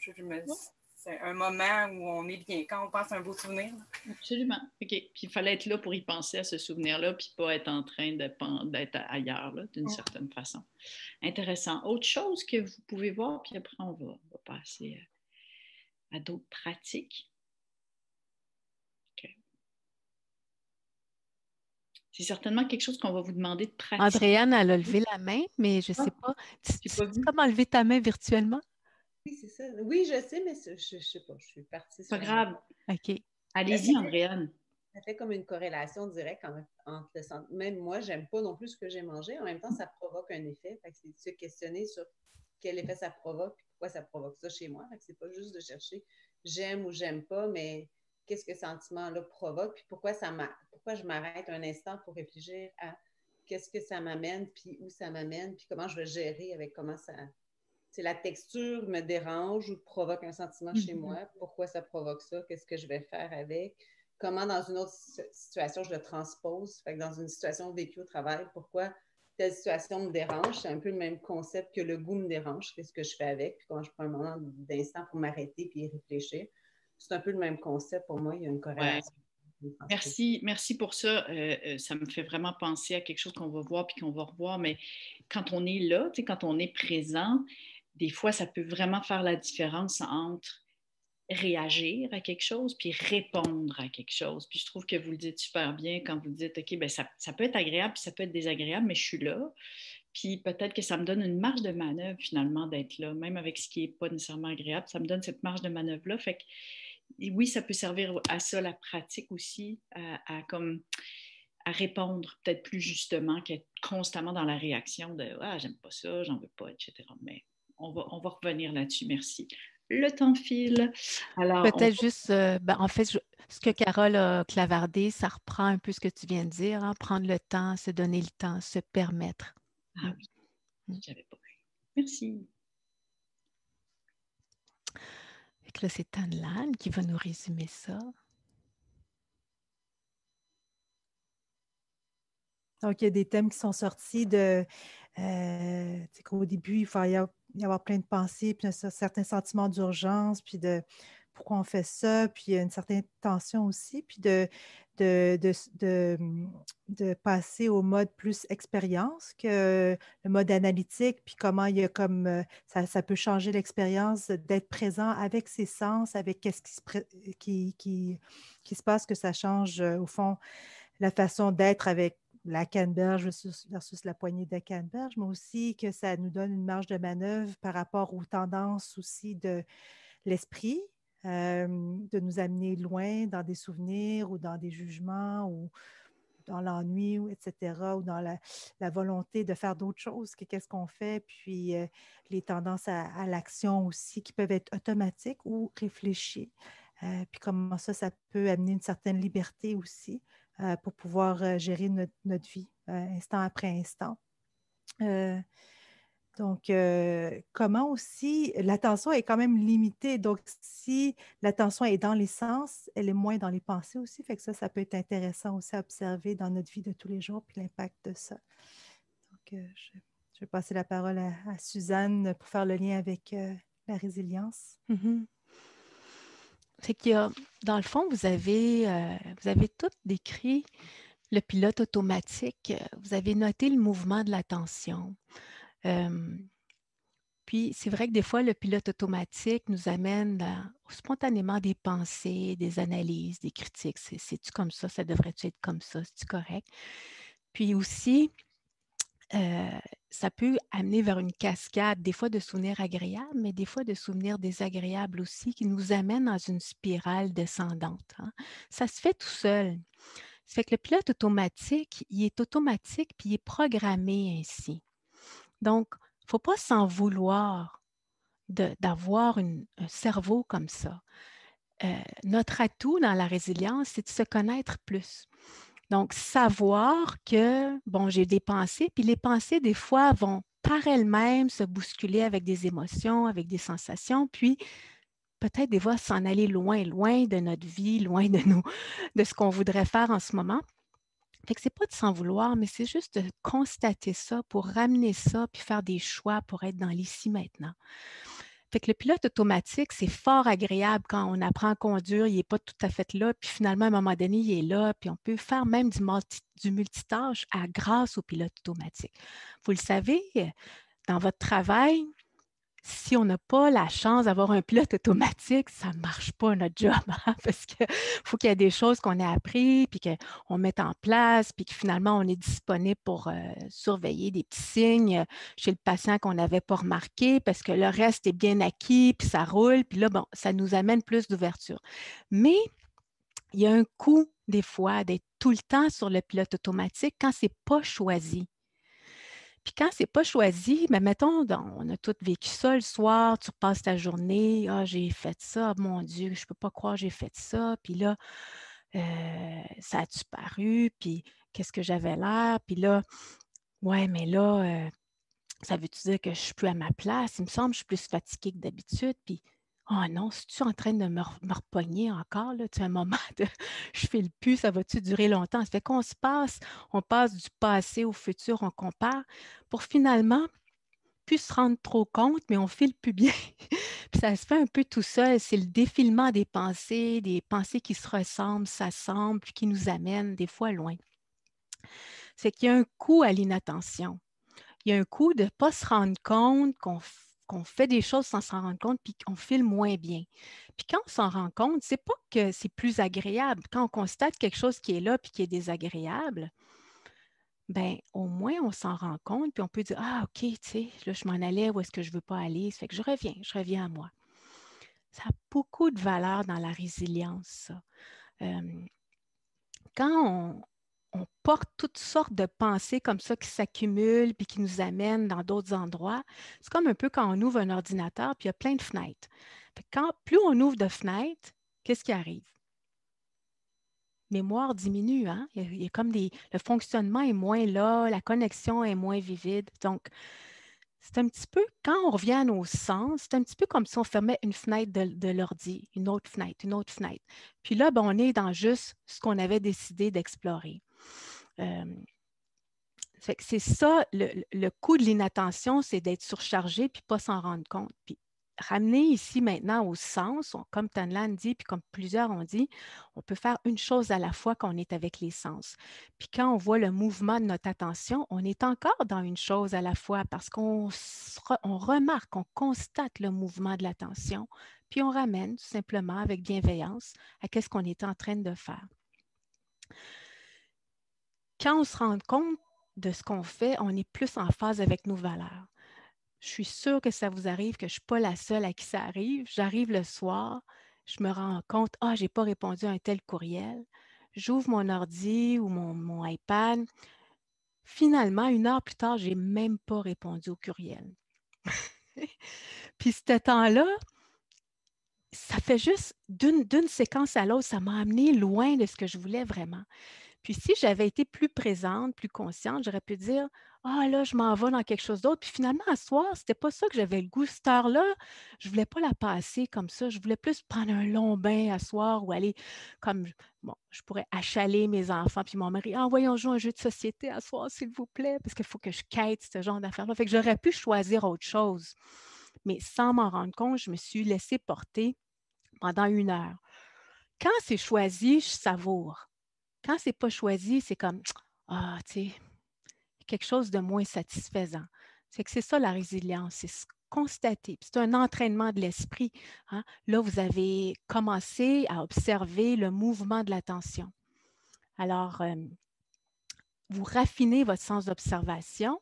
c'est un moment où on est bien, quand on pense à un beau souvenir. Absolument. OK. Puis il fallait être là pour y penser à ce souvenir-là, puis pas être en train d'être ailleurs, d'une certaine façon. Intéressant. Autre chose que vous pouvez voir, puis après on va passer à d'autres pratiques. OK. C'est certainement quelque chose qu'on va vous demander de pratiquer. Andréane, elle a levé la main, mais je ne sais pas. Tu sais comment lever ta main virtuellement? Oui, c'est ça. Oui, je sais, mais je ne sais pas. Je suis partie sur... Pas grave. OK. Allez-y, Andréane. Ça fait comme une corrélation directe entre le centre. Même moi, j'aime pas non plus ce que j'ai mangé. En même temps, ça provoque un effet. Fait que c'est de se questionner sur quel effet ça provoque et pourquoi ça provoque ça chez moi. Fait que c'est pas juste de chercher j'aime ou j'aime pas, mais qu'est-ce que ce sentiment-là provoque, puis pourquoi je m'arrête un instant pour réfléchir à qu'est-ce que ça m'amène, puis où ça m'amène, puis comment je vais gérer avec comment ça... Si la texture me dérange ou provoque un sentiment chez moi, pourquoi ça provoque ça, qu'est-ce que je vais faire avec, comment dans une autre situation je le transpose, fait que dans une situation vécue au travail, pourquoi telle situation me dérange, c'est un peu le même concept que le goût me dérange, qu'est-ce que je fais avec, puis comment je prends un moment d'instant pour m'arrêter puis y réfléchir. C'est un peu le même concept pour moi, il y a une corrélation. Ouais. Merci pour ça. Ça me fait vraiment penser à quelque chose qu'on va voir puis qu'on va revoir, mais quand on est là, quand on est présent, des fois, ça peut vraiment faire la différence entre réagir à quelque chose puis répondre à quelque chose. Puis je trouve que vous le dites super bien quand vous dites, OK, bien, ça peut être agréable puis ça peut être désagréable, mais je suis là. Puis peut-être que ça me donne une marge de manœuvre finalement d'être là, même avec ce qui n'est pas nécessairement agréable. Ça me donne cette marge de manœuvre-là. Fait que oui, ça peut servir à ça, la pratique aussi, à répondre peut-être plus justement qu'être constamment dans la réaction de « Ah, j'aime pas ça, j'en veux pas, etc. » Mais on va revenir là-dessus, merci. Le temps file. Alors, peut-être juste, en fait, ce que Carole a clavardé, ça reprend un peu ce que tu viens de dire, hein, prendre le temps, se donner le temps, se permettre. Ah oui, j'avais pas vu. Merci. Et que là, c'est Tanlan qui va nous résumer ça. Donc, il y a des thèmes qui sont sortis de... qu'au début, il faut y avoir plein de pensées, puis certains sentiments d'urgence, puis de pourquoi on fait ça, puis il y a une certaine tension aussi, puis de passer au mode plus expérience que le mode analytique, puis comment il y a comme... ça peut changer l'expérience d'être présent avec ses sens, avec qu'est-ce qui se passe, que ça change, au fond, la façon d'être avec la canneberge versus la poignée de canneberge, mais aussi que ça nous donne une marge de manœuvre par rapport aux tendances aussi de l'esprit, de nous amener loin dans des souvenirs ou dans des jugements ou dans l'ennui, etc., ou dans la volonté de faire d'autres choses que qu'est-ce qu'on fait, puis les tendances à l'action aussi qui peuvent être automatiques ou réfléchies. Puis comment ça peut amener une certaine liberté aussi pour pouvoir gérer notre vie instant après instant. Donc, comment aussi, l'attention est quand même limitée. Donc, si l'attention est dans les sens, elle est moins dans les pensées aussi. Fait que ça peut être intéressant aussi à observer dans notre vie de tous les jours, puis l'impact de ça. Donc, je vais passer la parole à Suzanne pour faire le lien avec la résilience. Mm-hmm. C'est qu'il y a, dans le fond, vous avez tout décrit le pilote automatique. Vous avez noté le mouvement de l'attention. Puis, c'est vrai que des fois, le pilote automatique nous amène spontanément des pensées, des analyses, des critiques. C'est-tu comme ça devrait-tu être comme ça? C'est-tu correct? Puis aussi, ça peut amener vers une cascade, des fois de souvenirs agréables, mais des fois de souvenirs désagréables aussi, qui nous amènent dans une spirale descendante. Hein. Ça se fait tout seul. Ça fait que le pilote automatique, il est automatique puis il est programmé ainsi. Donc, il ne faut pas s'en vouloir d'avoir un cerveau comme ça. Notre atout dans la résilience, c'est de se connaître plus. Donc, savoir que, bon, j'ai des pensées, puis les pensées, des fois, vont par elles-mêmes se bousculer avec des émotions, avec des sensations, puis peut-être des fois s'en aller loin, loin de notre vie, loin de ce qu'on voudrait faire en ce moment. Fait que c'est pas de s'en vouloir, mais c'est juste de constater ça pour ramener ça, puis faire des choix pour être dans l'ici maintenant. Fait que le pilote automatique, c'est fort agréable quand on apprend à conduire, il n'est pas tout à fait là, puis finalement, à un moment donné, il est là, puis on peut faire même du multitâche grâce au pilote automatique. Vous le savez, dans votre travail, si on n'a pas la chance d'avoir un pilote automatique, ça ne marche pas notre job, hein, parce qu'il faut qu'il y ait des choses qu'on ait appris, puis qu'on mette en place, puis que finalement, on est disponible pour surveiller des petits signes chez le patient qu'on n'avait pas remarqué, parce que le reste est bien acquis, puis ça roule, puis là, bon, ça nous amène plus d'ouverture. Mais il y a un coût, des fois, d'être tout le temps sur le pilote automatique quand ce n'est pas choisi. Puis quand ce n'est pas choisi, mais mettons, on a tous vécu ça le soir, tu repasses ta journée, « Ah, j'ai fait ça, mon Dieu, je ne peux pas croire que j'ai fait ça. » Puis là, ça a-tu paru? Puis qu'est-ce que j'avais l'air? Puis là, ouais, mais là, ça veut-tu dire que je ne suis plus à ma place? Il me semble que je suis plus fatiguée que d'habitude. Puis, oh non, si tu es en train de me repogner encore, là, tu as un moment de je ne file plus, ça va-tu durer longtemps? Ça fait qu'on on passe du passé au futur, on compare pour finalement plus se rendre trop compte, mais on ne file plus bien. Puis ça se fait un peu tout seul. C'est le défilement des pensées qui se ressemblent, s'assemblent, puis qui nous amènent des fois loin. C'est qu'il y a un coût à l'inattention. Il y a un coup de ne pas se rendre compte qu'on fait des choses sans s'en rendre compte puis qu'on file moins bien. Puis quand on s'en rend compte, c'est pas que c'est plus agréable. Quand on constate quelque chose qui est là puis qui est désagréable, bien, au moins on s'en rend compte puis on peut dire « Ah, OK, tu sais, là, je m'en allais où est-ce que je ne veux pas aller. Ça fait que je reviens à moi. » Ça a beaucoup de valeur dans la résilience, ça. Quand on porte toutes sortes de pensées comme ça qui s'accumulent puis qui nous amènent dans d'autres endroits. C'est comme un peu quand on ouvre un ordinateur puis il y a plein de fenêtres. Fait que plus on ouvre de fenêtres, qu'est-ce qui arrive? Mémoire diminue, hein? Il y a comme le fonctionnement est moins là, la connexion est moins vivide. Donc, c'est un petit peu, quand on revient à nos sens, c'est un petit peu comme si on fermait une fenêtre de l'ordi, une autre fenêtre, une autre fenêtre. Puis là, ben, on est dans juste ce qu'on avait décidé d'explorer. C'est ça, le coût de l'inattention, c'est d'être surchargé puis pas s'en rendre compte. Puis ramener ici maintenant au sens, comme Tanlan dit, puis comme plusieurs ont dit, on peut faire une chose à la fois quand on est avec les sens. Puis quand on voit le mouvement de notre attention, on est encore dans une chose à la fois parce qu'on remarque, on constate le mouvement de l'attention, puis on ramène tout simplement avec bienveillance à ce qu'on est en train de faire. Quand on se rend compte de ce qu'on fait, on est plus en phase avec nos valeurs. Je suis sûre que ça vous arrive, que je ne suis pas la seule à qui ça arrive. J'arrive le soir, je me rends compte, je n'ai pas répondu à un tel courriel. J'ouvre mon ordi ou mon iPad. Finalement, 1 heure plus tard, je n'ai même pas répondu au courriel. Puis ce temps-là, ça fait juste d'une séquence à l'autre, ça m'a amené loin de ce que je voulais vraiment. Puis si j'avais été plus présente, plus consciente, j'aurais pu dire « Ah là, je m'en vais dans quelque chose d'autre. » Puis finalement, à soir, c'était pas ça que j'avais le goût. Cette heure-là, je voulais pas la passer comme ça. Je voulais plus prendre un long bain à soir ou aller comme, bon, je pourrais achaler mes enfants. Puis mon mari, « Ah, voyons jouer un jeu de société à soir, s'il vous plaît, parce qu'il faut que je quête ce genre d'affaires-là. » Fait que j'aurais pu choisir autre chose. Mais sans m'en rendre compte, je me suis laissée porter pendant 1 heure. Quand c'est choisi, je savoure. Quand ce n'est pas choisi, c'est comme, tu sais, quelque chose de moins satisfaisant. C'est ça la résilience, c'est se constater. C'est un entraînement de l'esprit. Hein? Là, vous avez commencé à observer le mouvement de l'attention. Alors, vous raffinez votre sens d'observation.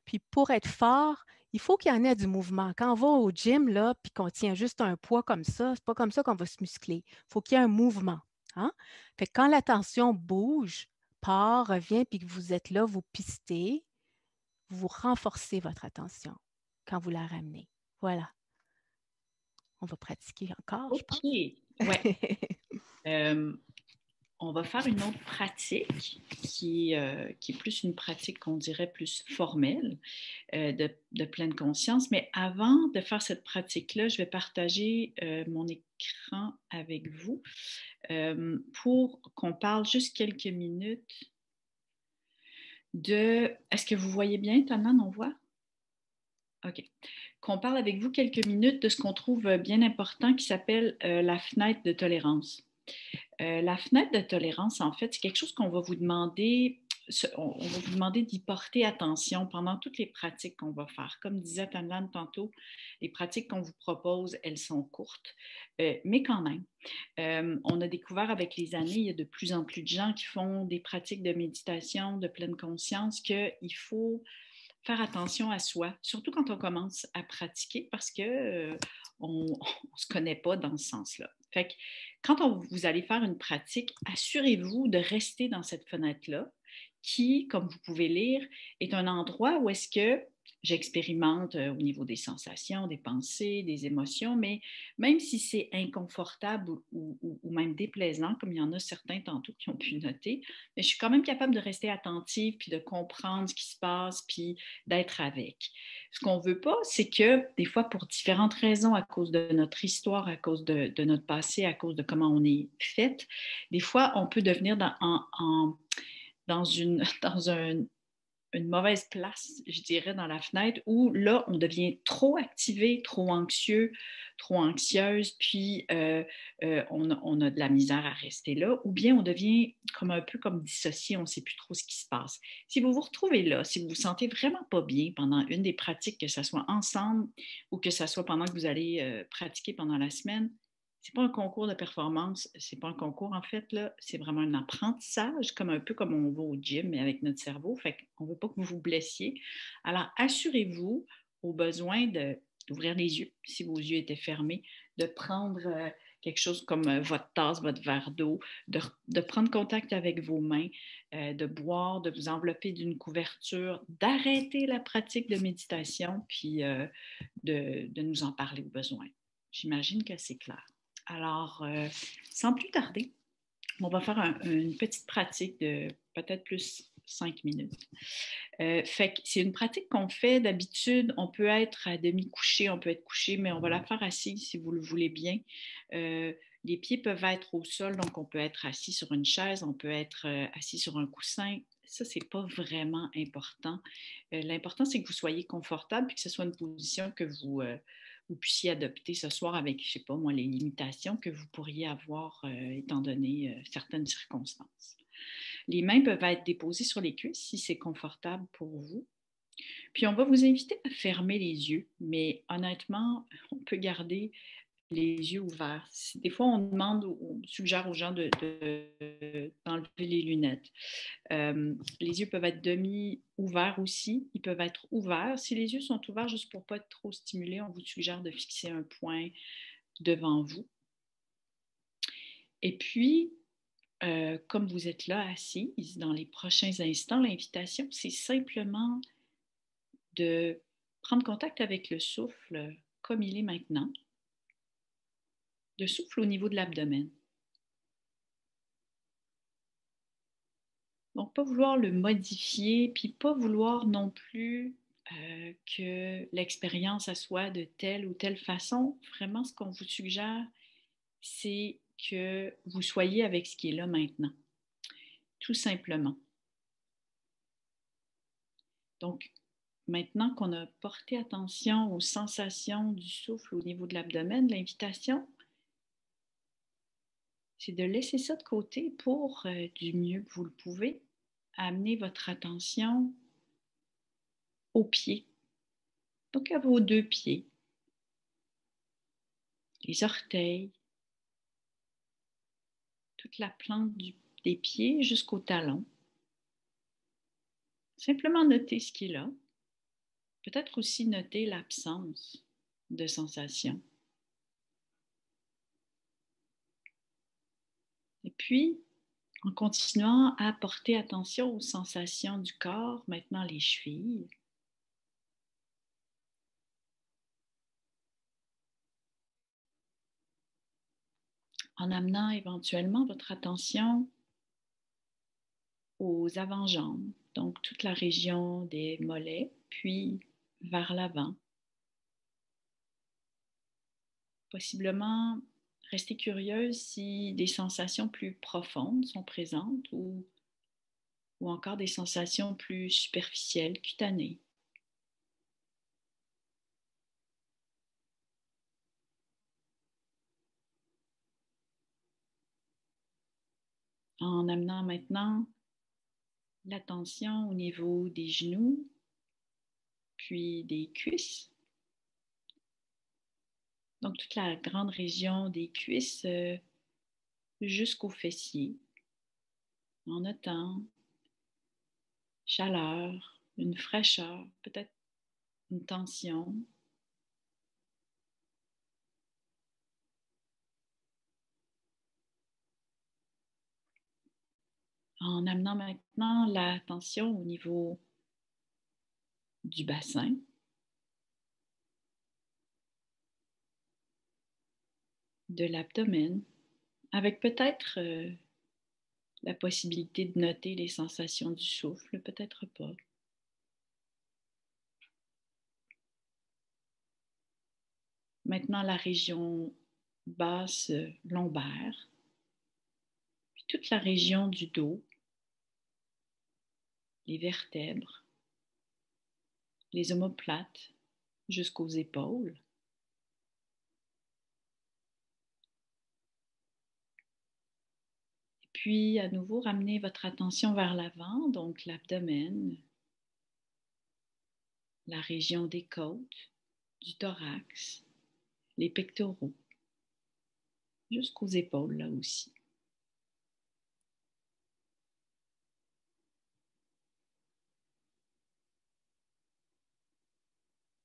Puis pour être fort, il faut qu'il y en ait du mouvement. Quand on va au gym, là, puis qu'on tient juste un poids comme ça, c'est pas comme ça qu'on va se muscler. Il faut qu'il y ait un mouvement. Hein? Fait que quand l'attention bouge, part, revient, puis que vous êtes là, vous pistez, vous renforcez votre attention quand vous la ramenez. Voilà. On va pratiquer encore, je pense. Oui. On va faire une autre pratique qui est plus une pratique qu'on dirait plus formelle de pleine conscience. Mais avant de faire cette pratique-là, je vais partager mon écran avec vous pour qu'on parle juste quelques minutes de... Est-ce que vous voyez bien, Tanlan, on voit? OK. Qu'on parle avec vous quelques minutes de ce qu'on trouve bien important qui s'appelle la fenêtre de tolérance. La fenêtre de tolérance, en fait, c'est quelque chose qu'on va vous demander, on va vous demander d'y porter attention pendant toutes les pratiques qu'on va faire. Comme disait Tanlan tantôt, les pratiques qu'on vous propose, elles sont courtes, mais quand même. On a découvert avec les années, il y a de plus en plus de gens qui font des pratiques de méditation, de pleine conscience, qu'il faut faire attention à soi, surtout quand on commence à pratiquer parce qu'on ne se connaît pas dans ce sens-là. Fait que quand vous allez faire une pratique, assurez-vous de rester dans cette fenêtre-là qui, comme vous pouvez lire, est un endroit où est-ce que j'expérimente au niveau des sensations, des pensées, des émotions, mais même si c'est inconfortable ou même déplaisant, comme il y en a certains tantôt qui ont pu noter, mais je suis quand même capable de rester attentive, puis de comprendre ce qui se passe, puis d'être avec. Ce qu'on ne veut pas, c'est que des fois, pour différentes raisons, à cause de notre histoire, à cause de notre passé, à cause de comment on est faite, des fois, on peut devenir dans une mauvaise place, je dirais, dans la fenêtre où là, on devient trop activé, trop anxieux, trop anxieuse, puis on a de la misère à rester là, ou bien on devient comme un peu comme dissocié, on ne sait plus trop ce qui se passe. Si vous vous retrouvez là, si vous vous sentez vraiment pas bien pendant une des pratiques, que ce soit ensemble ou que ce soit pendant que vous allez pratiquer pendant la semaine, c'est pas un concours de performance, c'est pas un concours en fait, là, c'est vraiment un apprentissage, comme un peu comme on va au gym, mais avec notre cerveau. Fait qu'on ne veut pas que vous vous blessiez. Alors, assurez-vous, au besoin d'ouvrir les yeux, si vos yeux étaient fermés, de prendre quelque chose comme votre tasse, votre verre d'eau, de prendre contact avec vos mains, de boire, de vous envelopper d'une couverture, d'arrêter la pratique de méditation, puis de nous en parler au besoin. J'imagine que c'est clair. Alors, sans plus tarder, on va faire une petite pratique de peut-être plus 5 minutes. Fait que c'est une pratique qu'on fait d'habitude. On peut être à demi couché, on peut être couché, mais on va la faire assis si vous le voulez bien. Les pieds peuvent être au sol, donc on peut être assis sur une chaise, on peut être assis sur un coussin. Ça, c'est pas vraiment important. L'important, c'est que vous soyez confortable et que ce soit une position que vous puissiez adopter ce soir avec, je sais pas moi, les limitations que vous pourriez avoir étant donné certaines circonstances. Les mains peuvent être déposées sur les cuisses si c'est confortable pour vous. Puis on va vous inviter à fermer les yeux, mais honnêtement, on peut garder les yeux ouverts. Des fois, on demande, on suggère aux gens d'enlever les lunettes. Les yeux peuvent être demi-ouverts aussi. Ils peuvent être ouverts. Si les yeux sont ouverts, juste pour ne pas être trop stimulés, on vous suggère de fixer un point devant vous. Et puis, comme vous êtes là assis, dans les prochains instants, l'invitation, c'est simplement de prendre contact avec le souffle comme il est maintenant. Le souffle au niveau de l'abdomen. Donc, pas vouloir le modifier, puis pas vouloir non plus que l'expérience soit de telle ou telle façon. Vraiment, ce qu'on vous suggère, c'est que vous soyez avec ce qui est là maintenant. Tout simplement. Donc, maintenant qu'on a porté attention aux sensations du souffle au niveau de l'abdomen, l'invitation, c'est de laisser ça de côté pour, du mieux que vous le pouvez, amener votre attention aux pieds. Donc, à vos 2 pieds, les orteils, toute la plante des pieds jusqu'au talon. Simplement noter ce qui est là. Peut-être aussi noter l'absence de sensation. Et puis, en continuant à porter attention aux sensations du corps, maintenant les chevilles. En amenant éventuellement votre attention aux avant-jambes, donc toute la région des mollets, puis vers l'avant. Possiblement rester curieuse si des sensations plus profondes sont présentes ou encore des sensations plus superficielles, cutanées. En amenant maintenant l'attention au niveau des genoux, puis des cuisses. Donc toute la grande région des cuisses jusqu'aux fessiers, en notant chaleur, une fraîcheur, peut-être une tension. En amenant maintenant l'attention au niveau du bassin. De l'abdomen, avec peut-être la possibilité de noter les sensations du souffle, peut-être pas. Maintenant, la région basse lombaire, puis toute la région du dos, les vertèbres, les omoplates jusqu'aux épaules. Et puis, à nouveau, ramenez votre attention vers l'avant, donc l'abdomen, la région des côtes, du thorax, les pectoraux, jusqu'aux épaules là aussi.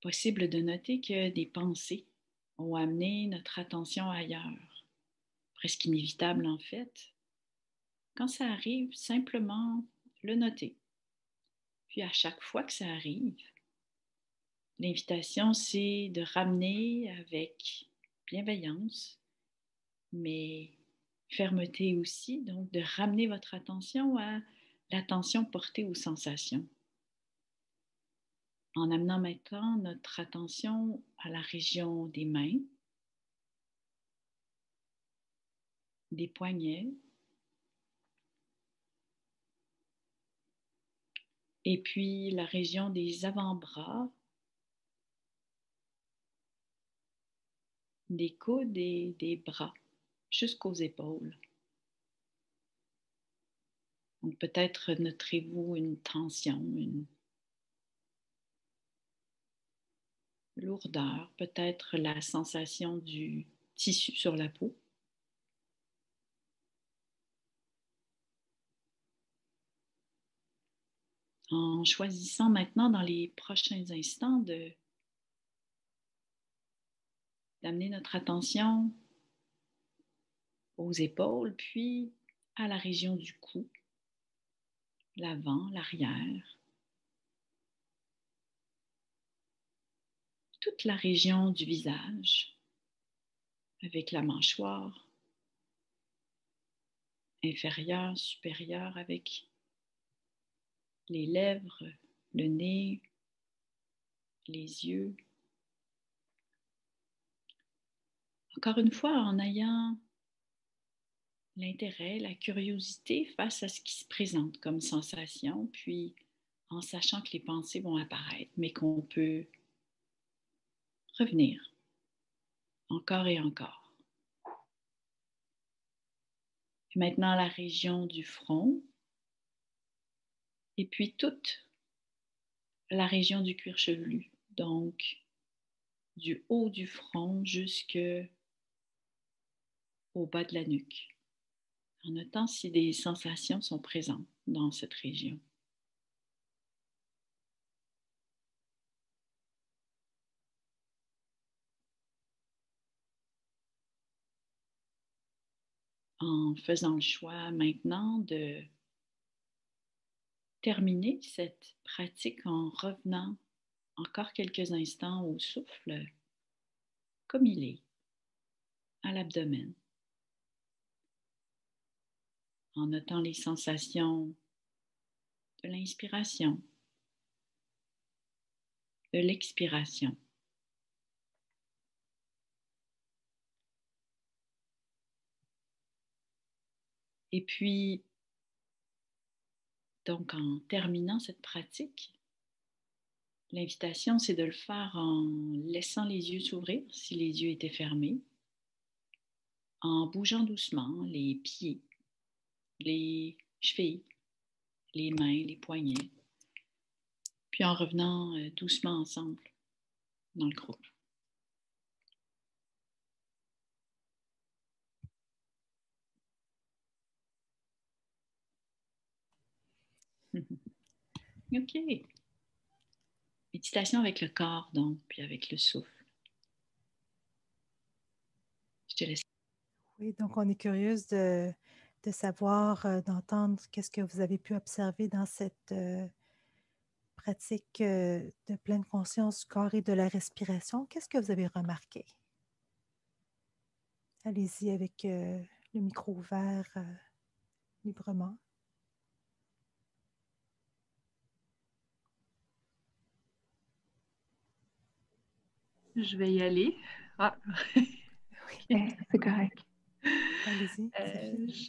Possible de noter que des pensées ont amené notre attention ailleurs. presque inévitable en fait. Quand ça arrive, simplement le noter. Puis à chaque fois que ça arrive, l'invitation, c'est de ramener avec bienveillance, mais fermeté aussi, donc de ramener votre attention à l'attention portée aux sensations. En amenant maintenant notre attention à la région des mains, des poignets, et puis la région des avant-bras, des coudes et des bras, jusqu'aux épaules. Donc peut-être noterez-vous une tension, une lourdeur, peut-être la sensation du tissu sur la peau. En choisissant maintenant dans les prochains instants d'amener notre attention aux épaules, puis à la région du cou, l'avant, l'arrière, toute la région du visage, avec la mâchoire inférieure, supérieure, avec les lèvres, le nez, les yeux. Encore une fois, en ayant l'intérêt, la curiosité face à ce qui se présente comme sensation, puis en sachant que les pensées vont apparaître, mais qu'on peut revenir encore et encore. Et maintenant, la région du front, et puis toute la région du cuir chevelu, donc du haut du front jusqu'au bas de la nuque, en notant si des sensations sont présentes dans cette région. En faisant le choix maintenant de terminer cette pratique en revenant encore quelques instants au souffle comme il est, à l'abdomen, en notant les sensations de l'inspiration, de l'expiration. Et puis, donc en terminant cette pratique, l'invitation, c'est de le faire en laissant les yeux s'ouvrir si les yeux étaient fermés, en bougeant doucement les pieds, les chevilles, les mains, les poignets, puis en revenant doucement ensemble dans le groupe. OK. Méditation avec le corps, donc, puis avec le souffle. Je te laisse. Oui, donc on est curieuse de savoir, d'entendre qu'est-ce que vous avez pu observer dans cette pratique de pleine conscience du corps et de la respiration. Qu'est-ce que vous avez remarqué? Allez-y avec le micro ouvert librement. Je vais y aller. Ah. Oui, c'est correct. Allez-y.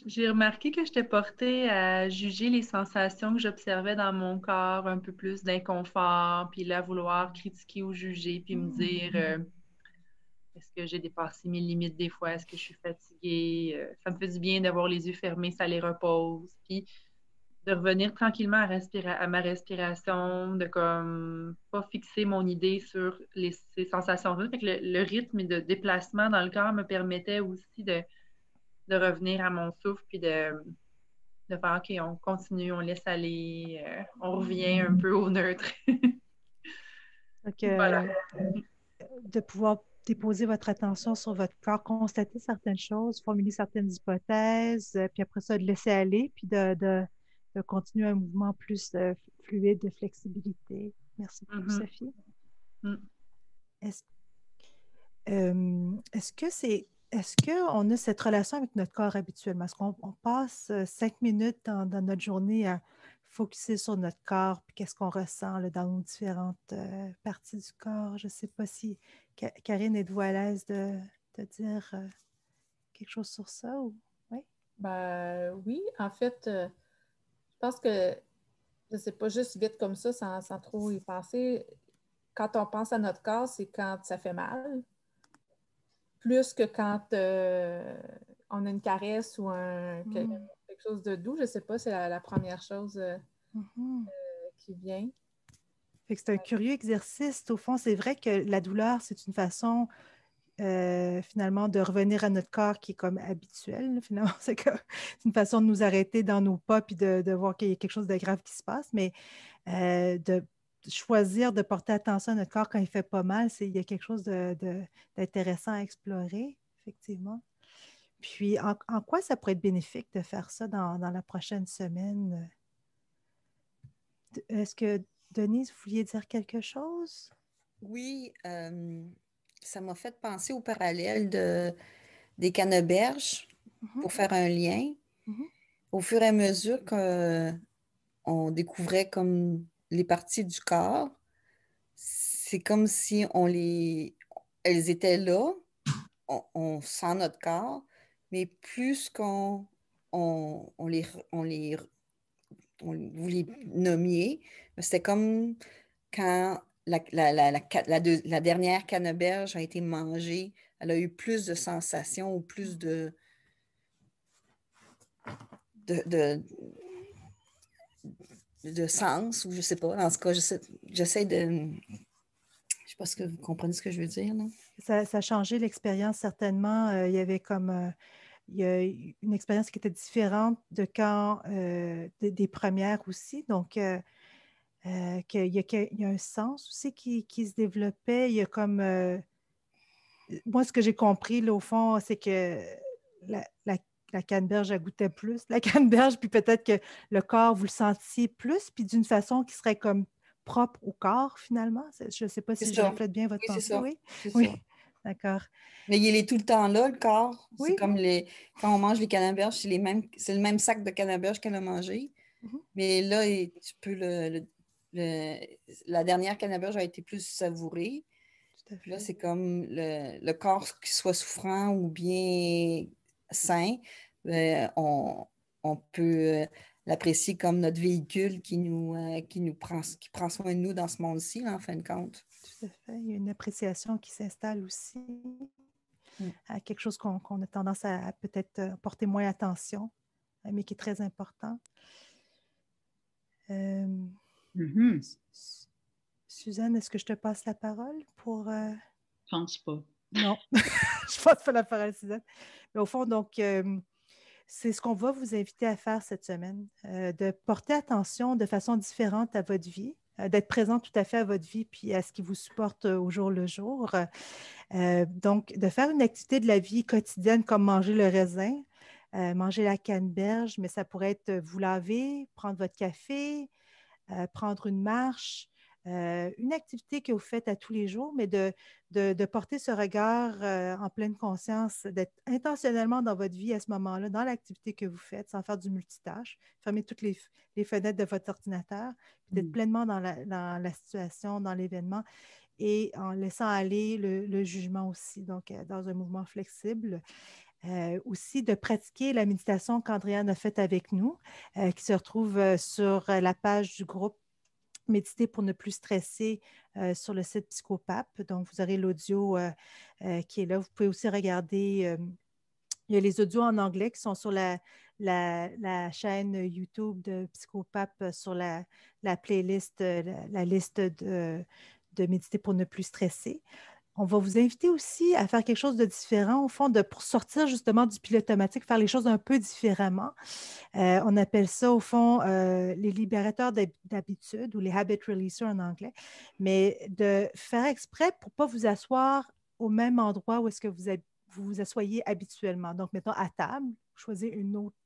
J'ai remarqué que j'étais portée à juger les sensations que j'observais dans mon corps, un peu plus d'inconfort, puis là, vouloir critiquer ou juger, puis me dire est-ce que j'ai dépassé mes limites des fois, est-ce que je suis fatiguée? Ça me fait du bien d'avoir les yeux fermés, ça les repose. Puis de revenir tranquillement à ma respiration, de comme pas fixer mon idée sur ces sensations-là. Fait que le rythme de déplacement dans le corps me permettait aussi de revenir à mon souffle puis de faire OK, on continue, on laisse aller, on revient un peu au neutre. Donc, voilà. de pouvoir déposer votre attention sur votre corps, constater certaines choses, formuler certaines hypothèses, puis après ça, de laisser aller, puis de continuer un mouvement plus fluide de flexibilité. Merci beaucoup, Sophie. Est-ce qu'on a cette relation avec notre corps habituellement? Est-ce qu'on passe 5 minutes dans notre journée à focusser sur notre corps, puis qu'est-ce qu'on ressent là, dans nos différentes parties du corps? Je ne sais pas si, Karine, êtes-vous à l'aise de dire quelque chose sur ça? Ou... Oui? Ben, oui, en fait, je pense que je ne sais pas, juste vite comme ça, sans trop y penser, quand on pense à notre corps, c'est quand ça fait mal, plus que quand on a une caresse ou quelque chose de doux. Je ne sais pas, c'est la première chose qui vient. Fait que c'est un curieux exercice. Au fond, c'est vrai que la douleur, c'est une façon finalement de revenir à notre corps qui est comme habituel. Finalement, c'est une façon de nous arrêter dans nos pas puis de voir qu'il y a quelque chose de grave qui se passe. Mais de choisir de porter attention à notre corps quand il fait pas mal, il y a quelque chose d'intéressant à explorer, effectivement. Puis, en quoi ça pourrait être bénéfique de faire ça dans la prochaine semaine? Est-ce que, Denise, vous vouliez dire quelque chose? Oui, ça m'a fait penser au parallèle des canneberges pour faire un lien. Au fur et à mesure qu'on découvrait comme les parties du corps, c'est comme si elles étaient là, on sent notre corps, mais plus vous les nommiez, c'était comme quand la dernière canneberge a été mangée, elle a eu plus de sensations ou plus de sens, ou je ne sais pas. En tout cas, j'essaie de... Je ne sais pas si vous comprenez ce que je veux dire, non? Ça a changé l'expérience, certainement. Il y avait comme... il y a une expérience qui était différente de quand des premières aussi. Donc, qu'il y a un sens aussi qui se développait. Il y a comme... moi, ce que j'ai compris, là, au fond, c'est que la canneberge, elle goûtait plus. La canneberge, puis peut-être que le corps, vous le sentiez plus, puis d'une façon qui serait comme propre au corps, finalement. Je ne sais pas si je reflète bien votre pensée. Oui, oui. D'accord. Mais il est tout le temps là, le corps. Oui. C'est comme quand on mange les canneberges, c'est le même sac de canneberges qu'elle a mangé. Mais là, tu peux la dernière canneberge a été plus savourée. Puis là, c'est comme le corps qui soit souffrant ou bien sain, on peut l'apprécier comme notre véhicule qui prend soin de nous dans ce monde-ci, là, en fin de compte. Tout à fait. Il y a une appréciation qui s'installe aussi à quelque chose qu'on a tendance à peut-être porter moins attention, mais qui est très important. Suzanne, est-ce que je te passe la parole pour... Je pense pas. Non, je passe pas la parole à Suzanne. Mais au fond, donc, c'est ce qu'on va vous inviter à faire cette semaine, de porter attention de façon différente à votre vie, d'être présent tout à fait à votre vie puis à ce qui vous supporte au jour le jour. Donc, de faire une activité de la vie quotidienne comme manger le raisin, manger la canneberge, mais ça pourrait être vous laver, prendre votre café, prendre une marche, une activité que vous faites à tous les jours, mais de porter ce regard en pleine conscience, d'être intentionnellement dans votre vie à ce moment-là, dans l'activité que vous faites, sans faire du multitâche, fermer toutes les fenêtres de votre ordinateur, puis d'être pleinement dans la situation, dans l'événement, et en laissant aller le jugement aussi, donc dans un mouvement flexible. Aussi de pratiquer la méditation qu'Andréane a faite avec nous, qui se retrouve sur la page du groupe Méditer pour ne plus stresser sur le site Psychopape. Donc, vous aurez l'audio qui est là. Vous pouvez aussi regarder, il y a les audios en anglais qui sont sur la chaîne YouTube de Psychopape sur la playlist, la liste de Méditer pour ne plus stresser. On va vous inviter aussi à faire quelque chose de différent, au fond, pour sortir justement du pilote automatique, faire les choses un peu différemment. On appelle ça, au fond, les libérateurs d'habitude ou les habit releasers en anglais, mais de faire exprès pour ne pas vous asseoir au même endroit où est-ce que vous vous asseyez habituellement. Donc, mettons à table, choisir une autre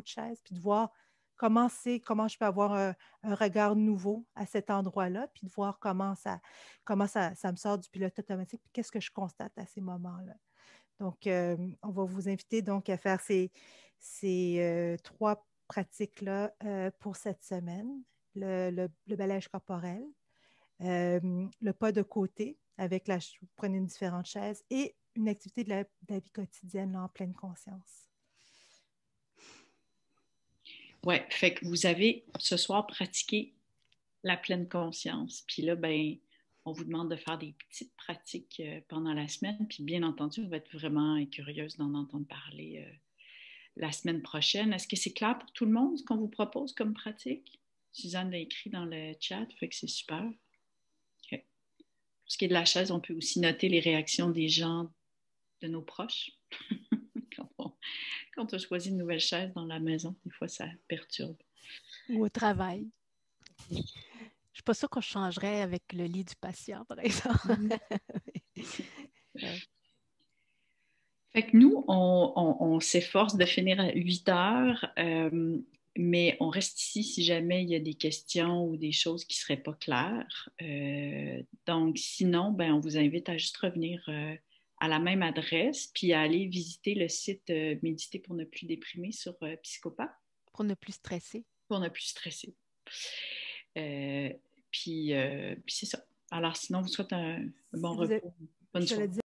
chaise, puis de voir comment je peux avoir un regard nouveau à cet endroit-là, puis de voir comment ça me sort du pilote automatique, puis qu'est-ce que je constate à ces moments-là. Donc, on va vous inviter donc à faire ces 3 pratiques-là pour cette semaine. Le balayage corporel, le pas de côté avec vous prenez une différente chaise et une activité de la vie quotidienne là, en pleine conscience. Oui, fait que vous avez ce soir pratiqué la pleine conscience. Puis là, ben, on vous demande de faire des petites pratiques pendant la semaine. Puis bien entendu, on va être vraiment curieuse d'en entendre parler la semaine prochaine. Est-ce que c'est clair pour tout le monde ce qu'on vous propose comme pratique? Suzanne l'a écrit dans le chat, fait que c'est super. Okay. Pour ce qui est de la chaise, on peut aussi noter les réactions des gens, de nos proches. Quand on choisit une nouvelle chaise dans la maison, des fois, ça perturbe. Ou au travail. Je ne suis pas sûre qu'on changerait avec le lit du patient, par exemple. Fait que nous, on s'efforce de finir à 8 heures, mais on reste ici si jamais il y a des questions ou des choses qui ne seraient pas claires. Donc, sinon, ben, on vous invite à juste revenir à la même adresse, puis à aller visiter le site Méditer pour ne plus déprimer sur Psychopath. Pour ne plus stresser. Pour ne plus stresser. Puis c'est ça. Alors, sinon, vous souhaite un bon repos. Bonne soirée.